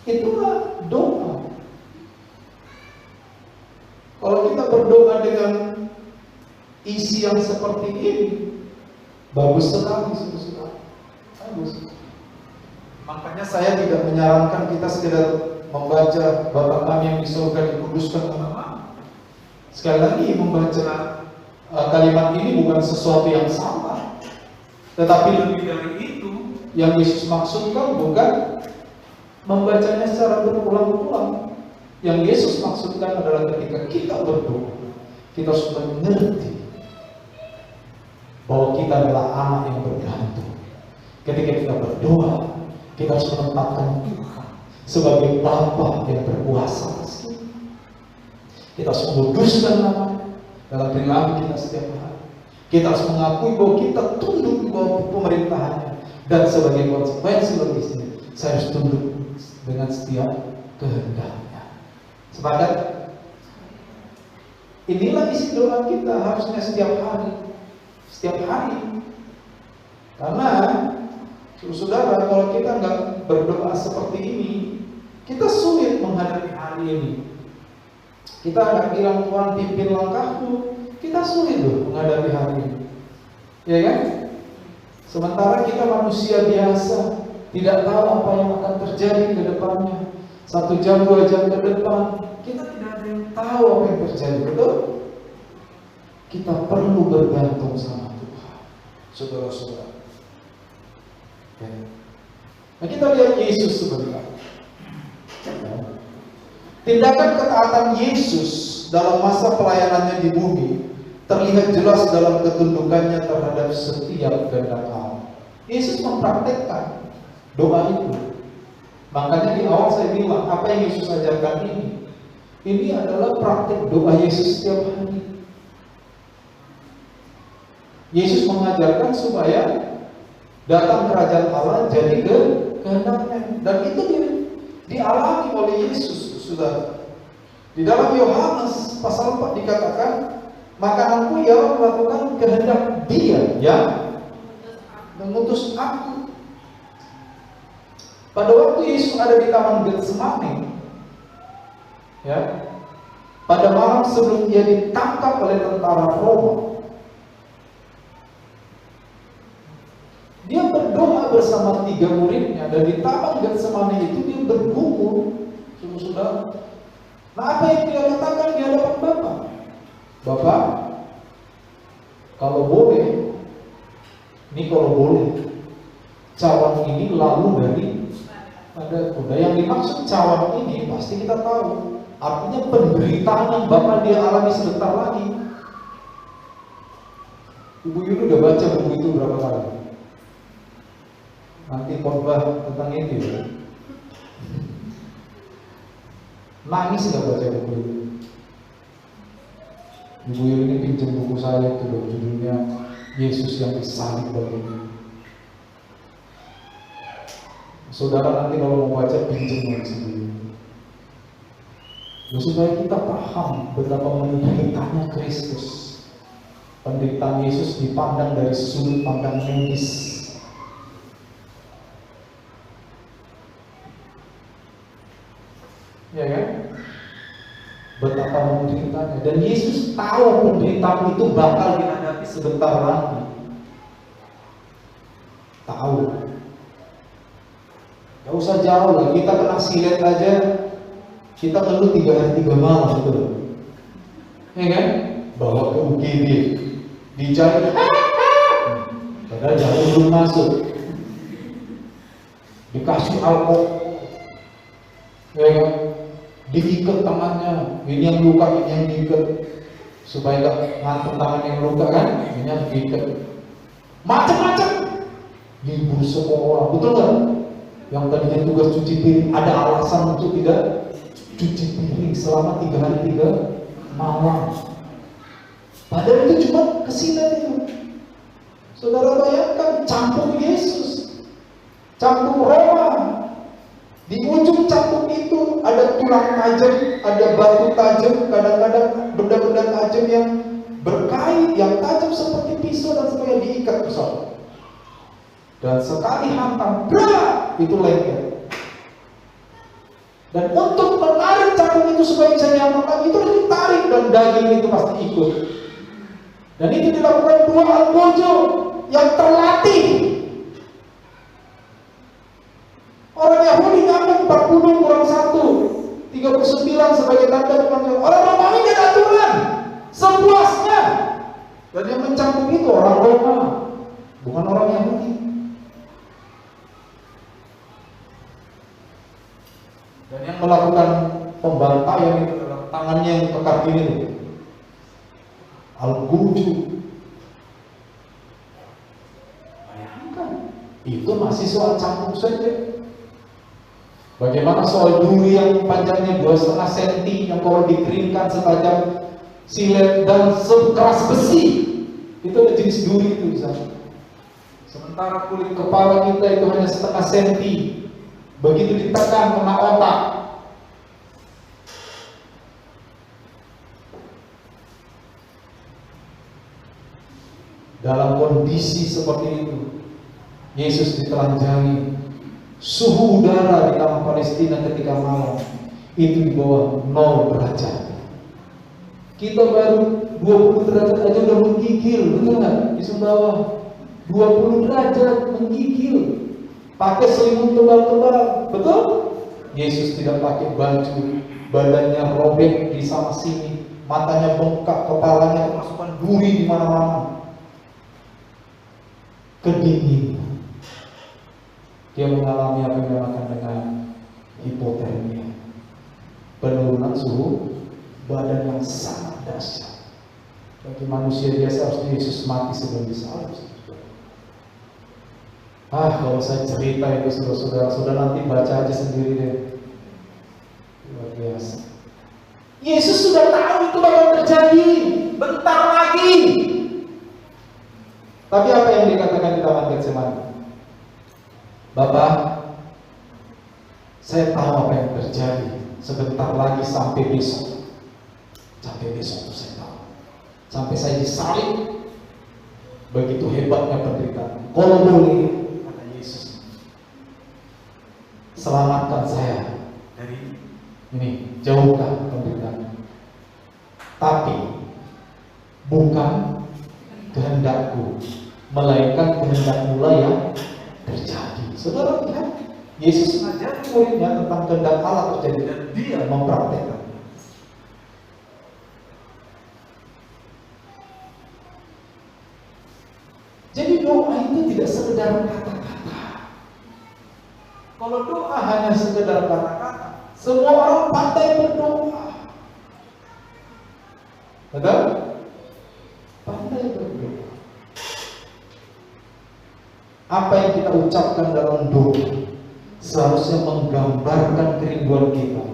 Itulah doa. Kalau kita berdoa dengan isi yang seperti ini, bagus sekali, saudara. Bagus. Makanya saya tidak menyarankan kita sekedar membaca Bapa kami yang di surga dikuduskan nama. Sekali lagi membaca kalimat ini bukan sesuatu yang salah, tetapi lebih dari itu yang Yesus maksudkan bukan membacanya secara berulang-ulang. Yang Yesus maksudkan adalah ketika kita berdoa, kita harus mengerti bahwa kita adalah anak yang bergantung. Ketika kita berdoa, kita harus menempatkan Tuhan sebagai Bapa yang berkuasa. Kita harus menguduskan nama dalam perilaku kita setiap hari. Kita harus mengakui bahwa kita tunduk di bawah pemerintahannya, dan sebagai konsekuensi logisnya, saya harus tunduk dengan setiap kehendaknya. Sepakat? Inilah isi doa kita harusnya setiap hari. Setiap hari. Karena saudara, kalau kita nggak berdoa seperti ini, kita sulit menghadapi hari ini. Kita nggak bilang Tuhan pimpin langkahku, kita sulit loh menghadapi hari ini, ya kan? Sementara kita manusia biasa, tidak tahu apa yang akan terjadi ke depannya. 1 jam, 2 jam ke depan, kita tidak ada yang tahu apa yang terjadi, betul? Kita perlu bergantung sama Tuhan, saudara-saudara. Ya. Nah, kita lihat Yesus sebentar. Tindakan ketaatan Yesus dalam masa pelayanannya di bumi terlihat jelas dalam ketundukannya terhadap setiap kehendak Allah. Yesus mempraktekkan doa itu. Makanya di awal saya bilang, apa yang Yesus ajarkan ini? Ini adalah praktek doa Yesus setiap hari. Yesus mengajarkan supaya datang kerajaan Allah jadi kehendaknya, dan itu dialami oleh Yesus. Sudah di dalam Yohanes pasal 4 dikatakan, makananku ialah melakukan kehendak Dia yang mengutus aku. Pada waktu Yesus ada di Taman Getsemani, ya, pada malam sebelum Dia ditangkap oleh tentara Roma, Dia berdoa bersama 3 muridnya, dan di Taman Getsemani itu Dia bergumul, saudara. Nah, apa yang Dia katakan di hadapan Bapa? Bapak, kalau boleh, ini kalau boleh, cawan ini lalu dari padaku. Nah, yang dimaksud cawan ini pasti kita tahu, artinya penderitaan yang Bapak Dia alami sebentar lagi. Ibu Yuli udah baca buku itu berapa kali? Nanti khotbah tentang itu ya. Nangis gak baca buku itu? Ibu Yuli ini pinjam buku saya itu loh, judulnya Yesus yang disalib bagimu. Saudara nanti kalau mau baca pinjam lagi sendiri. Supaya kita paham betapa menderitanya Kristus. Penderitaan Yesus dipandang dari sudut pandang medis. Ya kan? Betapa menderitanya, dan Yesus tahu penderitaan itu bakal dihadapi sebentar lagi. Tahu. Gak usah jauh lah, kita kena silet aja, kita ngeluh 3 hari 3 malam gitu. Ya kan? Bawa ke UGD, dijahit, padahal jarum belum masuk, dikasih alkohol, ya kan? Diikat tangannya, ini yang luka, ini yang diikat, supaya gak ngantuk tangan yang luka kan, ini yang diikat, macam-macam, libur sekolah, betul gak? Yang tadinya tugas cuci piring, ada alasan untuk tidak cuci piring selama 3 hari 3 malam. Padahal itu cuma kesinan itu. Saudara bayangkan, campur Yesus, campur Roma. Di ujung cambuk itu ada tulang tajam, ada batu tajam, kadang-kadang benda-benda tajam yang berkait, yang tajam seperti pisau dan sebagainya, diikat bersama. Dan sekali hantam, brak, itu lengket. Dan untuk menarik cambuk itu supaya bisa dihantam lagi, itu harus ditarik, dan daging itu pasti ikut. Dan itu dilakukan 2 algojo yang terlatih. Orang Yahudi ngomong 40 kurang 1, 39 sebagai tanda kematian. Orang Romawi tidak ada aturan, sepuasnya. Dan yang mencambuk itu orang Roma, bukan orang Yahudi. Dan yang melakukan pembantaian itu adalah tangannya yang ke kaki ini, algojo. Bayangkan, itu masih soal cambuk saja. Bagaimana soal duri yang panjangnya 2,5 cm yang kalau dikeringkan setajam silet dan sekeras besi, itu ada jenis duri itu misalnya. Sementara kulit kepala kita itu hanya 0,5 cm, begitu ditekan kena otak. Dalam kondisi seperti itu, Yesus ditelanjangi. Suhu udara di tanah Palestina ketika malam itu di bawah 0 derajat. Kita baru 20 derajat aja udah menggigil, betul nggak? Di bawah 20 derajat menggigil. Pakai selimut tebal-tebal, betul? Yesus tidak pakai baju, badannya robek di sana sini, matanya bengkak, kepalanya kemasukan duri di mana-mana. Kedinginan. Dia mengalami apa yang dinamakan dengan hipotermia, penurunan suhu badan yang sangat dahsyat. Bagi manusia biasa harusnya Yesus mati sebelum disalib. Kalau saya cerita itu saudara-saudara, sudah nanti baca aja sendiri deh. Luar biasa. Yesus sudah tahu itu bakal terjadi bentar lagi. Tapi apa yang dikatakan di Taman Getsemani? Bapak, saya tahu apa yang terjadi sebentar lagi sampai besok. Sampai besok itu saya tahu. Sampai saya disalib. Begitu hebatnya penderitaan. Kalau boleh, kata Yesus, selamatkan saya dari ini, jauhkan penderitaan. Tapi bukan kehendakku, melainkan kehendak mula yang terjadi. Saudara lihat, Yesus mengajari muridnya tentang kehendak Allah terjadi dan dia mempraktekkan. Jadi doa itu tidak sekedar kata-kata. Kalau doa hanya sekedar kata-kata, semua orang pandai berdoa. Betul? Pandai berdoa. Apa yang kita ucapkan dalam doa seharusnya menggambarkan kerinduan kita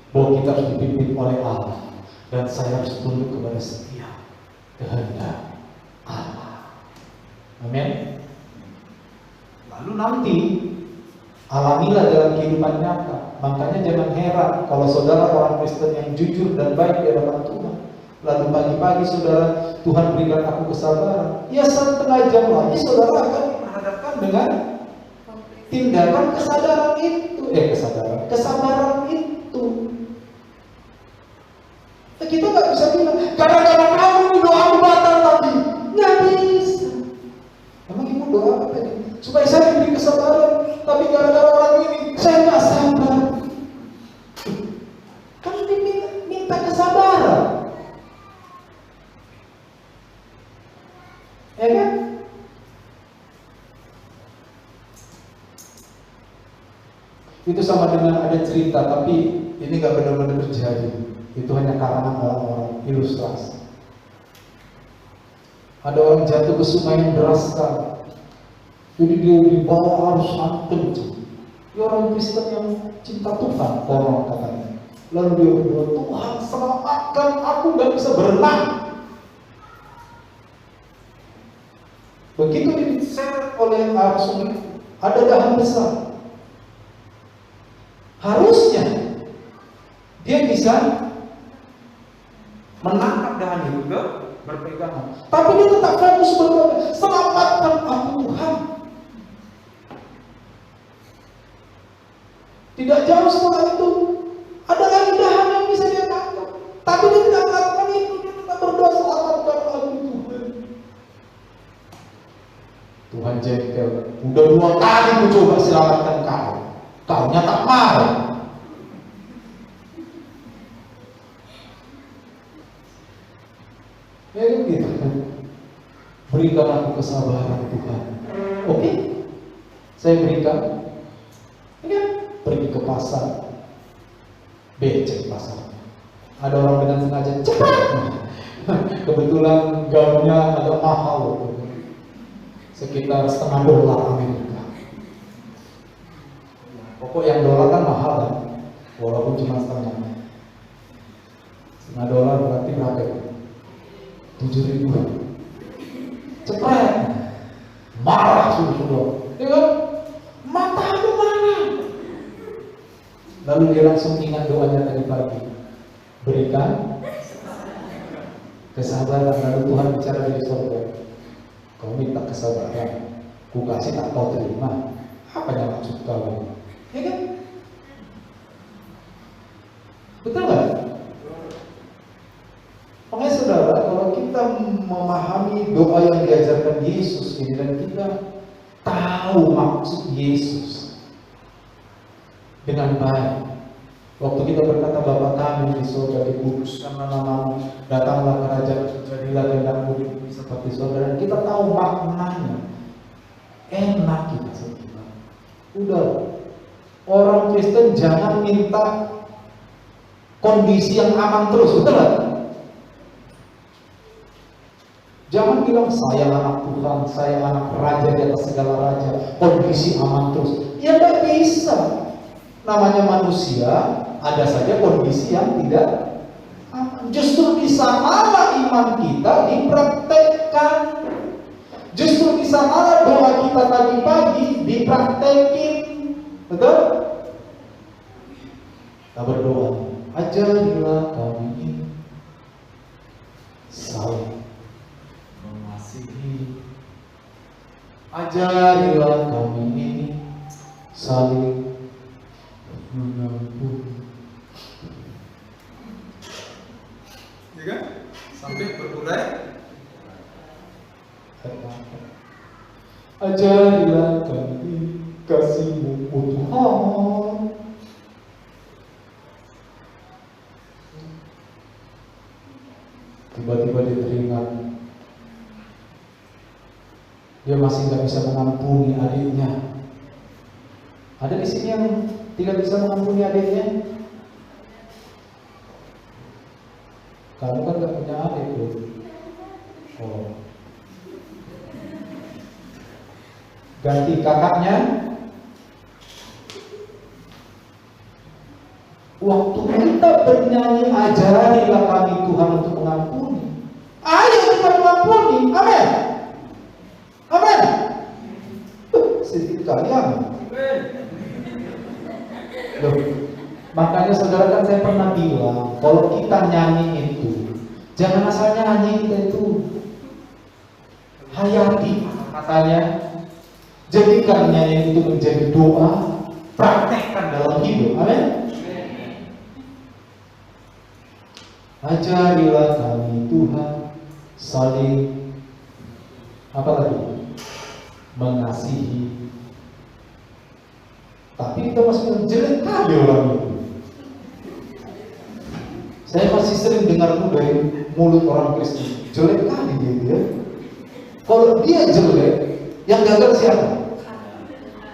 bahwa kita harus dipimpin oleh Allah dan saya harus tunduk kepada setiap kehendak Allah. Amin. Lalu nanti alamilah dalam kehidupan nyata. Makanya jangan heran kalau saudara orang Kristen yang jujur dan baik di hadapan Tuhan, lalu pagi-pagi saudara, Tuhan berikan aku kesabaran, ya setengah jam lagi saudara akan dihadapkan dengan tindakan kesabaran itu. Kita nggak bisa bilang karena kamu doa batal tadi, nggak bisa. Emang ibu doa apa tadi? Supaya saya diberi kesabaran, tapi gara-gara orang ini saya nggak sabar. Kan minta kesabaran, ya kan? Itu sama dengan ada cerita, tapi ini nggak benar-benar terjadi. Itu hanya karangan orang-orang, ilustrasi. Ada orang jatuh ke sungai yang deras sekali, jadi dia dibawa arus sangat kencang. Dia orang Kristen yang cinta Tuhan, orang katanya. Lalu dia berdoa, Tuhan selamatkan aku, nggak bisa berenang. Begitu diseret oleh arus sungai, ada dahan besar. Harusnya dia bisa menangkap dahan itu berpegangan, tapi dia tetap fokus berdoa, selamatkan aku Tuhan. Tidak jauh setelah itu ada lagi dahan yang bisa dia tangkap, tapi dia tidak melakukan itu. Dia tetap berdoa, selamatkan aku Tuhan. Tuhan jengkel, udah 2 kali ku coba selamatkan kau, kaunya tak mau. Ya gitu. Berikan aku kesabaran Tuhan. Oke, saya berikan. Ya, pergi ke pasar, becek pasarnya. Ada orang dengan sengaja cepat. Kebetulan gaunnya agak mahal, sekitar $0,5 Amerika. Pokok yang dolar kan mahal kan, walaupun cuma setengahnya. $0,5 berarti berapa? 7.000. Cepet, marah sudah, ya kan? Matamu mana? Lalu dia langsung ingat doanya tadi pagi. Berikan kesabaran. Lalu Tuhan bicara dari surga, kau minta kesabaran, ku kasih tak kau terima. Apa yang maksud kau? Ya kan? Betul nggak? Makanya saudara, kalau kita memahami doa yang diajarkan Yesus ini dan kita tahu maksud Yesus dengan baik, waktu kita berkata Bapa kami di surga, dikuduskanlah namamu, datanglah kerajaan, jadilah kehendakmu di bumi seperti surga, dan kita tahu maknanya, enak kita sedih. Udah, orang Kristen jangan minta kondisi yang aman terus, betul gak? Jangan bilang saya anak Tuhan, saya anak raja di atas segala raja, kondisi aman terus. Ya gak bisa. Namanya manusia, ada saja kondisi yang tidak aman. Justru di sanalah iman kita dipraktekkan. Justru di sanalah doa kita tadi pagi dipraktekin. Betul? Kita berdoa, ajarilah kami saling mengasihi. Ajarilah kami ini saling mengampuni. Ya kan? Sampai berurai. Ajarilah kami kasih-Mu, Tuhan. Tiba-tiba dia teringat, dia masih nggak bisa mengampuni adiknya. Ada di sini yang tidak bisa mengampuni adiknya? Kamu kan nggak punya adik tuh. Oh. Ganti kakaknya. Waktu kita bernyanyi ajarilah kami Tuhan untuk mengampuni, ayo kita mengampuni. Amin. Amin. Sedikit kalian. Loh, makanya saudara, kan saya pernah bilang, kalau kita nyanyi itu jangan asal nyanyi, kita itu hayati katanya. Jadikan nyanyi itu menjadi doa, praktekkan dalam hidup. Amin. Ajarilah kami Tuhan saling apa lagi? Mengasihi. Tapi kita masih jelek kali orang itu. Saya masih sering dengar dari mulut orang Kristen, jelek kali gitu ya. Kalau dia jelek, yang gagal siapa?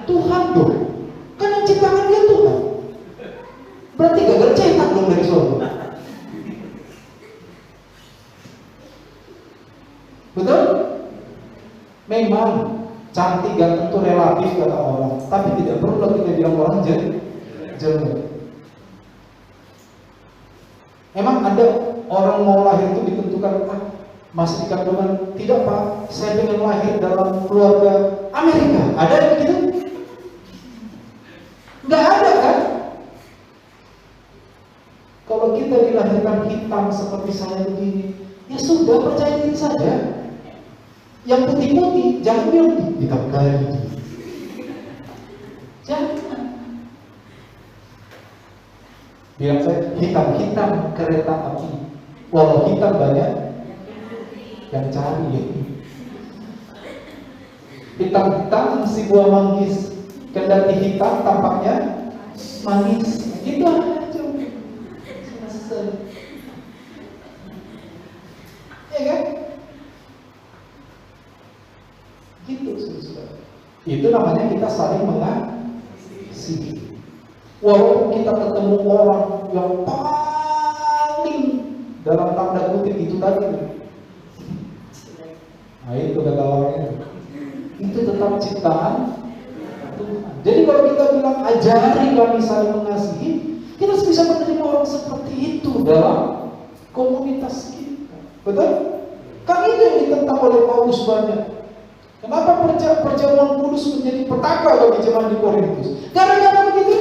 Tuhan dong. Kan yang ciptakan dia Tuhan. Berarti gagal cetak dong dari surga. Betul? Memang cantik ganteng itu relatif kata orang, tapi tidak perlu kita bilang orang jelek. Emang ada orang mau lahir itu ditentukan masih di kandungan? Tidak Pak, saya ingin lahir dalam keluarga Amerika. Ada yang begitu? Nggak ada kan? Kalau kita dilahirkan hitam seperti saya begini, ya sudah, percaya diri saja. Yang putih-putih, jangan bilang hitam kali. Jangan. Bilang saya hitam-hitam kereta api. Walau hitam banyak yang cari ya. Hitam-hitam si buah manggis, kendati hitam tampaknya manis. Itu aja. Selesai. Ya kan? Gitu saudara. Itu namanya kita saling mengasihi. Walaupun kita ketemu orang yang paling dalam tanda kutip itu tadi, nah itu kata orangnya, itu tetap ciptaan Tuhan. Jadi kalau kita bilang ajari kami saling mengasihi, kita bisa menerima orang seperti itu dalam komunitas kita. Betul? Kan itu yang ditentang oleh Paulus banyak. Kenapa perjamuan kudus menjadi petaka bagi jemaat di Korintus? Gara-gara begitu.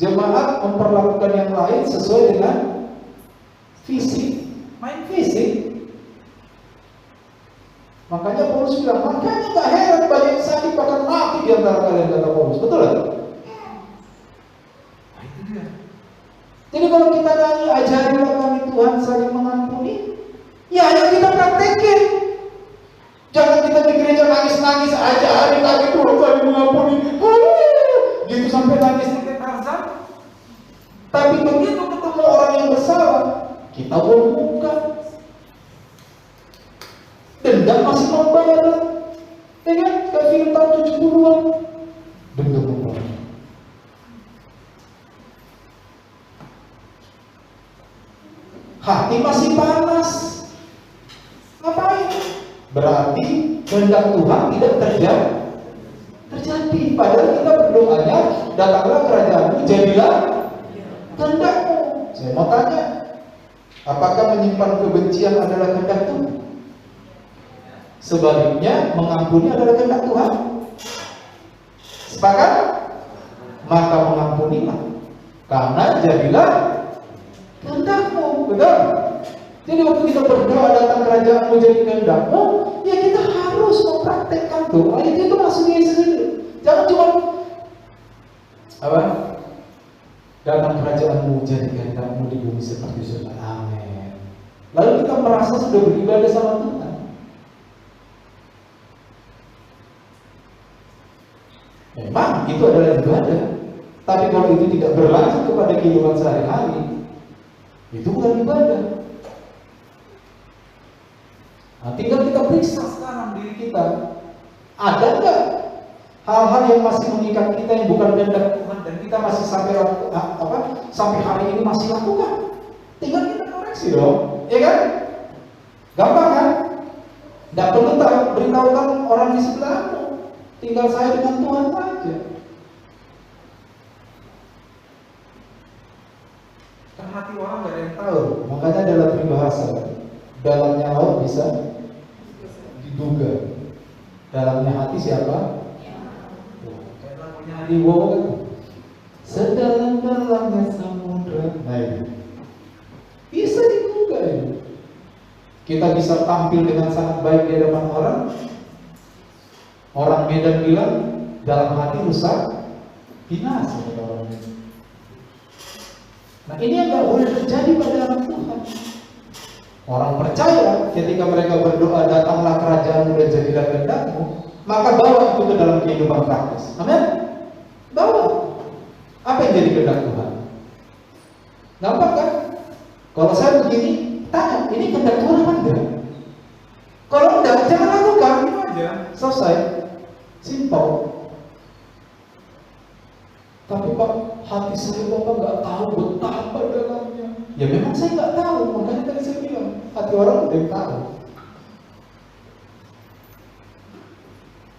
Jemaat memperlakukan yang lain sesuai dengan fisik, main fisik. Makanya Paulus bilang, makanya gak heran banyak sakit bahkan mati di antara kalian, kata Paulus. Betul gak? Nah itu dia. Jadi kalau kita nyanyi ajarilah kami Tuhan saling mengampuni, ya ayo kita praktekin. Jangan kita di gereja nangis-nangis ajari kami Tuhan saling mengampuni, gitu sampai nangis sampai Tarzan. Tapi begitu ketemu orang yang bersalah, kita buka. Dendam masih membara. Ya kan? Kayak film tahun 70-an. Dendam membabi. Hati masih panas. Ngapain? Berarti kehendak Tuhan tidak terjadi. Padahal kita berdoanya, datanglah kerajaanmu, jadilah kehendakmu. Saya mau tanya, apakah menyimpan kebencian adalah kehendak Tuhan? Sebaliknya, mengampuni adalah kehendak Tuhan. Sepakat? Maka mengampunilah, karena jadilah kehendakmu. Betul? Jadi waktu kita berdoa, datang kerajaanmu, jadi kehendakmu, ya kita harus mempraktekkan doa itu masuk Yesus itu. Jangan cuma apa? Datang kerajaanmu, jadi kehendakmu di bumi seperti surga. Amin. Lalu kita merasa sudah beribadah sama Tuhan. Memang itu adalah ibadah, tapi kalau itu tidak berlanjut kepada kehidupan sehari-hari, itu bukan ibadah. Nah, tinggal kita periksa sekarang diri kita, ada nggak hal-hal yang masih mengikat kita yang bukan kehendak Tuhan dan kita masih sampai hari ini masih lakukan? Tinggal kita koreksi dong, ya kan? Gampang kan? Nggak perlu beritahukan orang di sebelahmu. Tinggal saya dengan Tuhan saja. Kan hati orang gak ada yang tahu. Makanya dalam peribahasa, dalamnya laut bisa diduga. Dalamnya hati siapa? Kayak lagunya Adi Wowo kan? Sedalam-dalamnya samudra. Nah ini bisa diduga ini. Kita bisa tampil dengan sangat baik di hadapan orang. Orang Medan bilang dalam hati rusak, binasa. Nah ini yang gak boleh terjadi pada anak Tuhan. Orang percaya ketika mereka berdoa, datanglah kerajaanmu dan jadilah kehendakmu, maka bawa itu ke dalam kehidupan praktis. Amin? Bawa. Apa yang jadi kehendak Tuhan? Gampang kan? Kalau saya begini, tanya, ini kehendak Tuhan apa enggak? Kalau enggak, jangan lakukan, itu aja. Selesai. Simpel. Tapi Pak, hati saya Bapak nggak tahu betapa dalamnya. Ya memang saya nggak tahu, makanya tadi saya bilang hati orang udah tahu.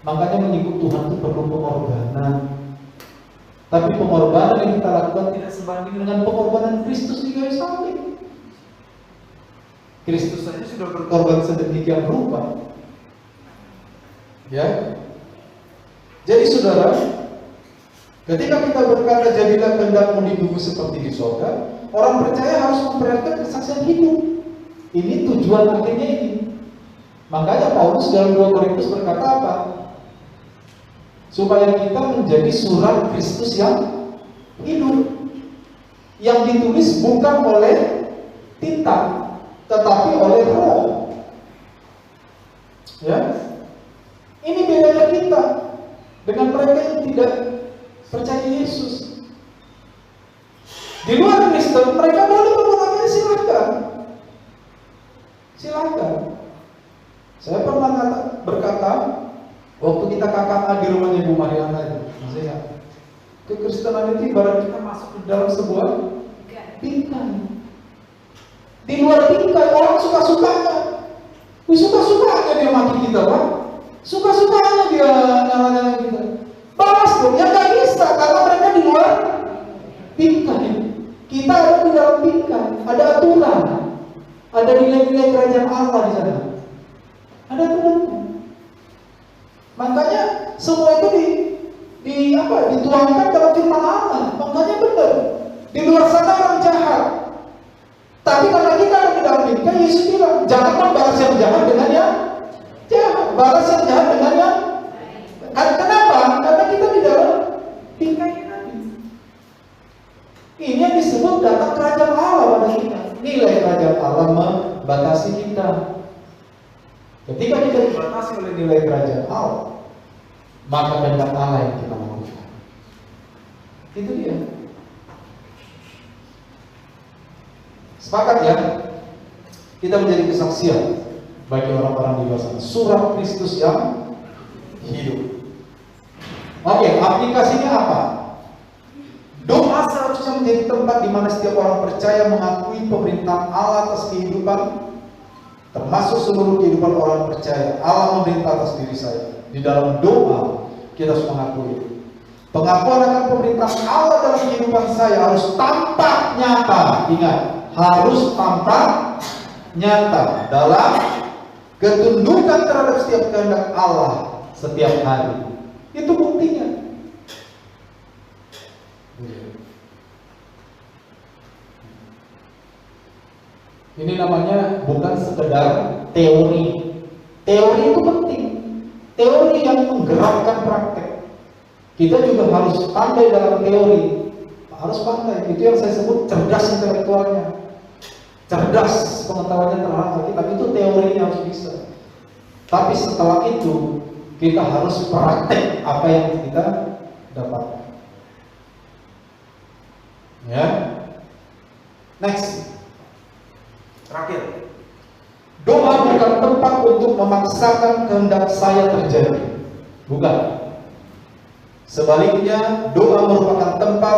Makanya mengikut Tuhan itu perlu pengorbanan. Tapi pengorbanan yang kita lakukan tidak sebanding dengan pengorbanan Kristus di kayu salib. Kristus saja sudah berkorban sedemikian rupa. Ya. Jadi saudara, ketika kita berkata jadilah kehendakmu di bumi seperti di surga, orang percaya harus memperlihatkan kesaksian hidup. Ini tujuan akhirnya ini. Makanya Paulus dalam 2 Korintus berkata apa? Supaya kita menjadi surat Kristus yang hidup, yang ditulis bukan oleh tinta, tetapi oleh Roh. Ya, ini bedanya kita dengan mereka yang tidak percaya Yesus. Di luar Kristen, mereka boleh menggunakannya, silakan. Silakan. Saya pernah berkata, waktu kita KKA di rumahnya Ibu Mariana itu, maksudnya kekristenan itu ibarat kita masuk ke dalam sebuah bingkai. Di luar bingkai orang suka-sukanya. Suka-sukanya dia maki kita, Pak. Suka-sukanya dia nyala-nyala kita. Balas dong, ya gak bisa karena mereka di luar bingkai. Kita ada di dalam bingkai, ada aturan, ada nilai-nilai kerajaan Allah di sana. Ada aturan. Makanya semua itu dituangkan dalam firman Allah. Makanya benar. Di luar sana orang jahat. Tapi karena kita ada di dalam bingkai, Yesus bilang, jangan balas yang jahat dengan yang jahat, balas yang jahat dengan yang. Kenapa? Karena kita di dalam bingkai tadi. Ini yang disebut datang kerajaan Allah pada kita. Nilai kerajaan Allah membatasi kita. Ketika kita dibatasi oleh nilai kerajaan Allah, maka kehendak Allah yang kita lakukan. Itu dia. Sepakat ya? Kita menjadi kesaksian bagi orang-orang di luar sana. Surat Kristus yang hidup. Oke, aplikasinya apa? Doa seharusnya menjadi tempat di mana setiap orang percaya mengakui pemerintahan Allah atas kehidupan, termasuk seluruh kehidupan orang percaya. Allah memerintah atas diri saya. Di dalam doa kita harus mengakui. Pengakuan akan pemerintahan Allah dalam kehidupan saya harus tampak nyata. Ingat, harus tampak nyata dalam ketundukan terhadap setiap kehendak Allah setiap hari. Itu buktinya. Ini namanya bukan sekedar teori. Teori itu penting. Teori yang menggerakkan praktek. Kita juga harus pandai dalam teori. Harus pandai. Itu yang saya sebut cerdas intelektualnya. Cerdas pengetahuannya terhadap Alkitab. Itu teorinya harus bisa. Tapi setelah itu kita harus praktek apa yang kita dapat. Ya. Next. Terakhir. Doa bukan tempat untuk memaksakan kehendak saya terjadi. Bukan. Sebaliknya, doa merupakan tempat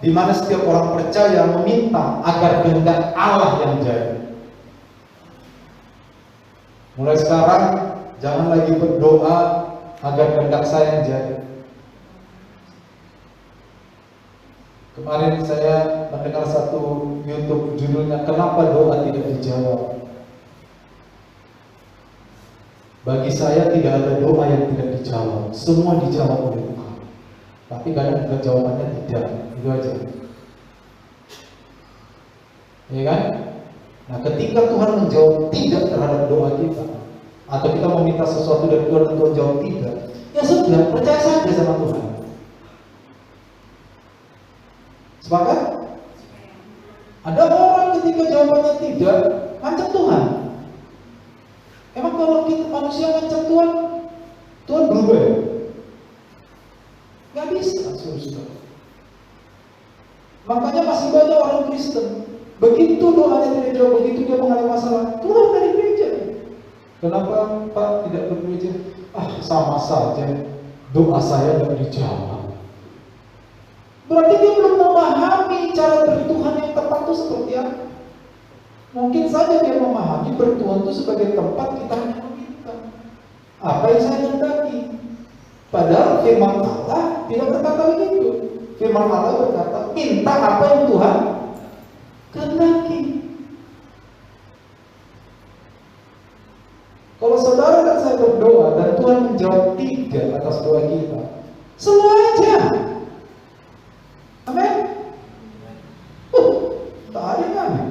di mana setiap orang percaya meminta agar kehendak Allah yang jadi. Mulai sekarang, jangan lagi berdoa agar kehendak saya yang jadi. Kemarin saya mendengar satu YouTube judulnya "Kenapa Doa Tidak Dijawab?" Bagi saya tidak ada doa yang tidak dijawab. Semua dijawab oleh Tuhan. Tapi kadang juga jawabannya tidak. Itu aja. Ya kan? Nah, ketika Tuhan menjawab tidak terhadap doa kita, atau kita meminta sesuatu dari Tuhan dan Tuhan jawab tidak, ya sudah, percaya saja sama Tuhan. Sepakat? Ada orang ketika jawabannya tidak, ngancam Tuhan. Emang kalau kita manusia ngancam Tuhan, Tuhan berubah ya? Gak bisa, saudara. Makanya masih banyak orang Kristen, begitu doanya tidak dijawab, begitu dia mengalami masalah, keluar dari gereja. Kenapa Pak tidak bergereja? Sama saja, doa saya tidak dijawab. Berarti dia belum memahami cara bertuhan yang tepat itu seperti apa. Mungkin saja dia memahami bertuhan itu sebagai tempat kita hanya meminta apa yang saya hendaki. Padahal firman Allah tidak berkata begitu. Firman Allah berkata, minta apa yang Tuhan kehendaki. Kalau saudara dan saya berdoa dan Tuhan menjawab tidak atas doa kita, semua aja. Amin. Tak ada yang amin.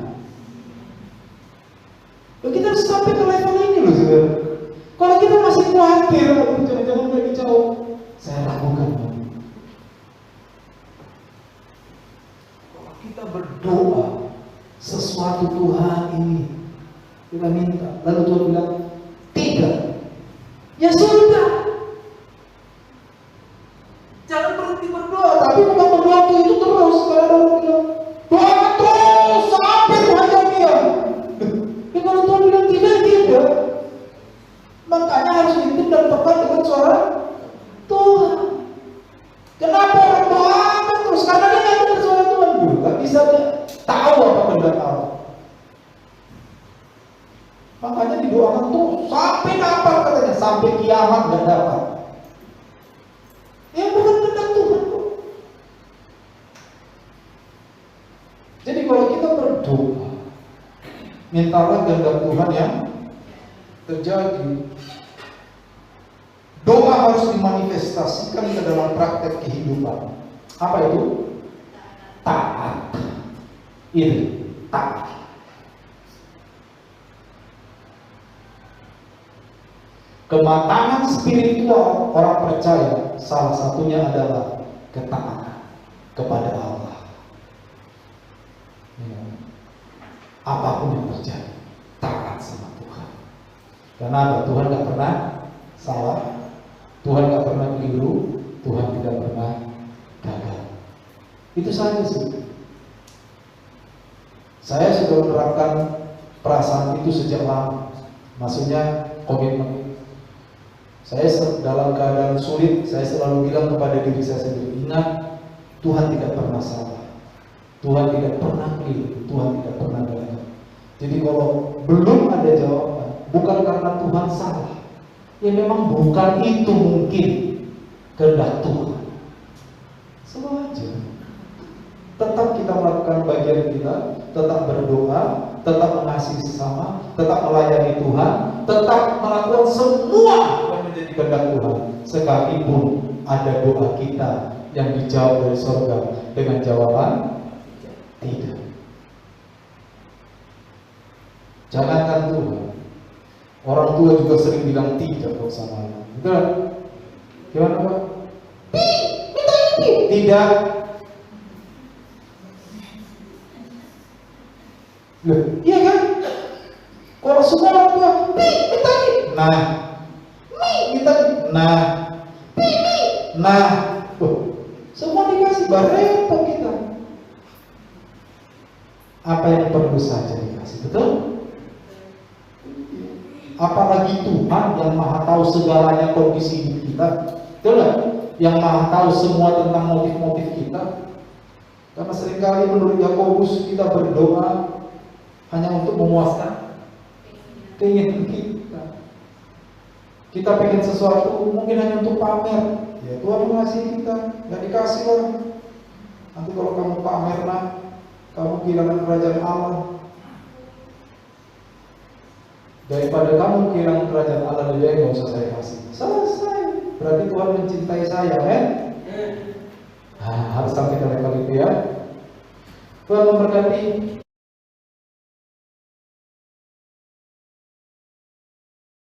Kita harus sampai ke level ini loh, saudara. Kalau kita masih khawatir, jangan-jangan gak dijawab, saya lakukan. Kalau kita berdoa sesuatu Tuhan ini kita minta, lalu Tuhan bilang tidak, ya sudah. Jangan berhenti berdoa, tapi bukan berdoa itu terus. Kalau ada orang bilang doa terus sampai Tuhan jawab. Kalau Tuhan bilang tidak. Makanya harus hidup dan tepat dengan suara Tuhan. Kenapa orang doa terus? Karena dia nggak dengar suara Tuhan dulu. Gak bisa dia tahu apa kehendak Allah. Makanya didoakan tuh sampai kapan katanya? Sampai kiamat nggak dapat. Ya bukan kehendak Tuhan kok. Jadi kalau kita berdoa, mintalah kehendak Tuhan yang terjadi. Doa harus dimanifestasikan ke dalam praktek kehidupan. Apa itu? Taat. Ini taat. Kematangan spiritual orang percaya salah satunya adalah ketaatan kepada Allah. Apapun yang terjadi, taat sama Tuhan. Karena apa? Tuhan gak pernah salah, Tuhan gak pernah keliru, Tuhan tidak pernah gagal. Itu saja sih. Saya sudah menerapkan perasaan itu sejak lama. Maksudnya komitmen. Saya dalam keadaan sulit, saya selalu bilang kepada diri saya sendiri, ingat, Tuhan tidak pernah salah, Tuhan tidak pernah keliru, Tuhan tidak pernah gagal. Jadi kalau belum ada jawaban, bukan karena Tuhan salah, ya memang bukan itu mungkin kehendak Tuhan. Selalu aja. Tetap kita melakukan bagian kita, tetap berdoa, tetap mengasihi sesama, tetap melayani Tuhan, tetap melakukan semua yang menjadi kehendak Tuhan. Sekalipun ada doa kita yang dijawab dari surga dengan jawaban tidak. Jangankan Tuhan, orang tua juga sering bilang tidak kok sama anak. Betul? Gimana Pak? Tidak. Loh, iya kan? Kalau semua orang tua, minta nah, minta nah, semua dikasih, repot kita. Apa yang perlu saja dikasih, betul? Apalagi Tuhan yang maha tahu segalanya kondisi hidup kita, betul nggak? Yang maha tahu semua tentang motif-motif kita. Karena seringkali menurut Yakobus kita berdoa hanya untuk memuaskan keinginan kita. Kita pengen sesuatu mungkin hanya untuk pamer. Ya Tuhan mengasihi kita, nggak dikasih lah. Nanti kalau kamu pamer lah, kamu kehilangan kerajaan Allah. Daripada kamu kehilangan kerajaan Allah, lebih baik nggak usah saya kasih. Selesai. Berarti Tuhan mencintai saya, kan? Harus sampai ke level itu ya. Tuhan memberkati.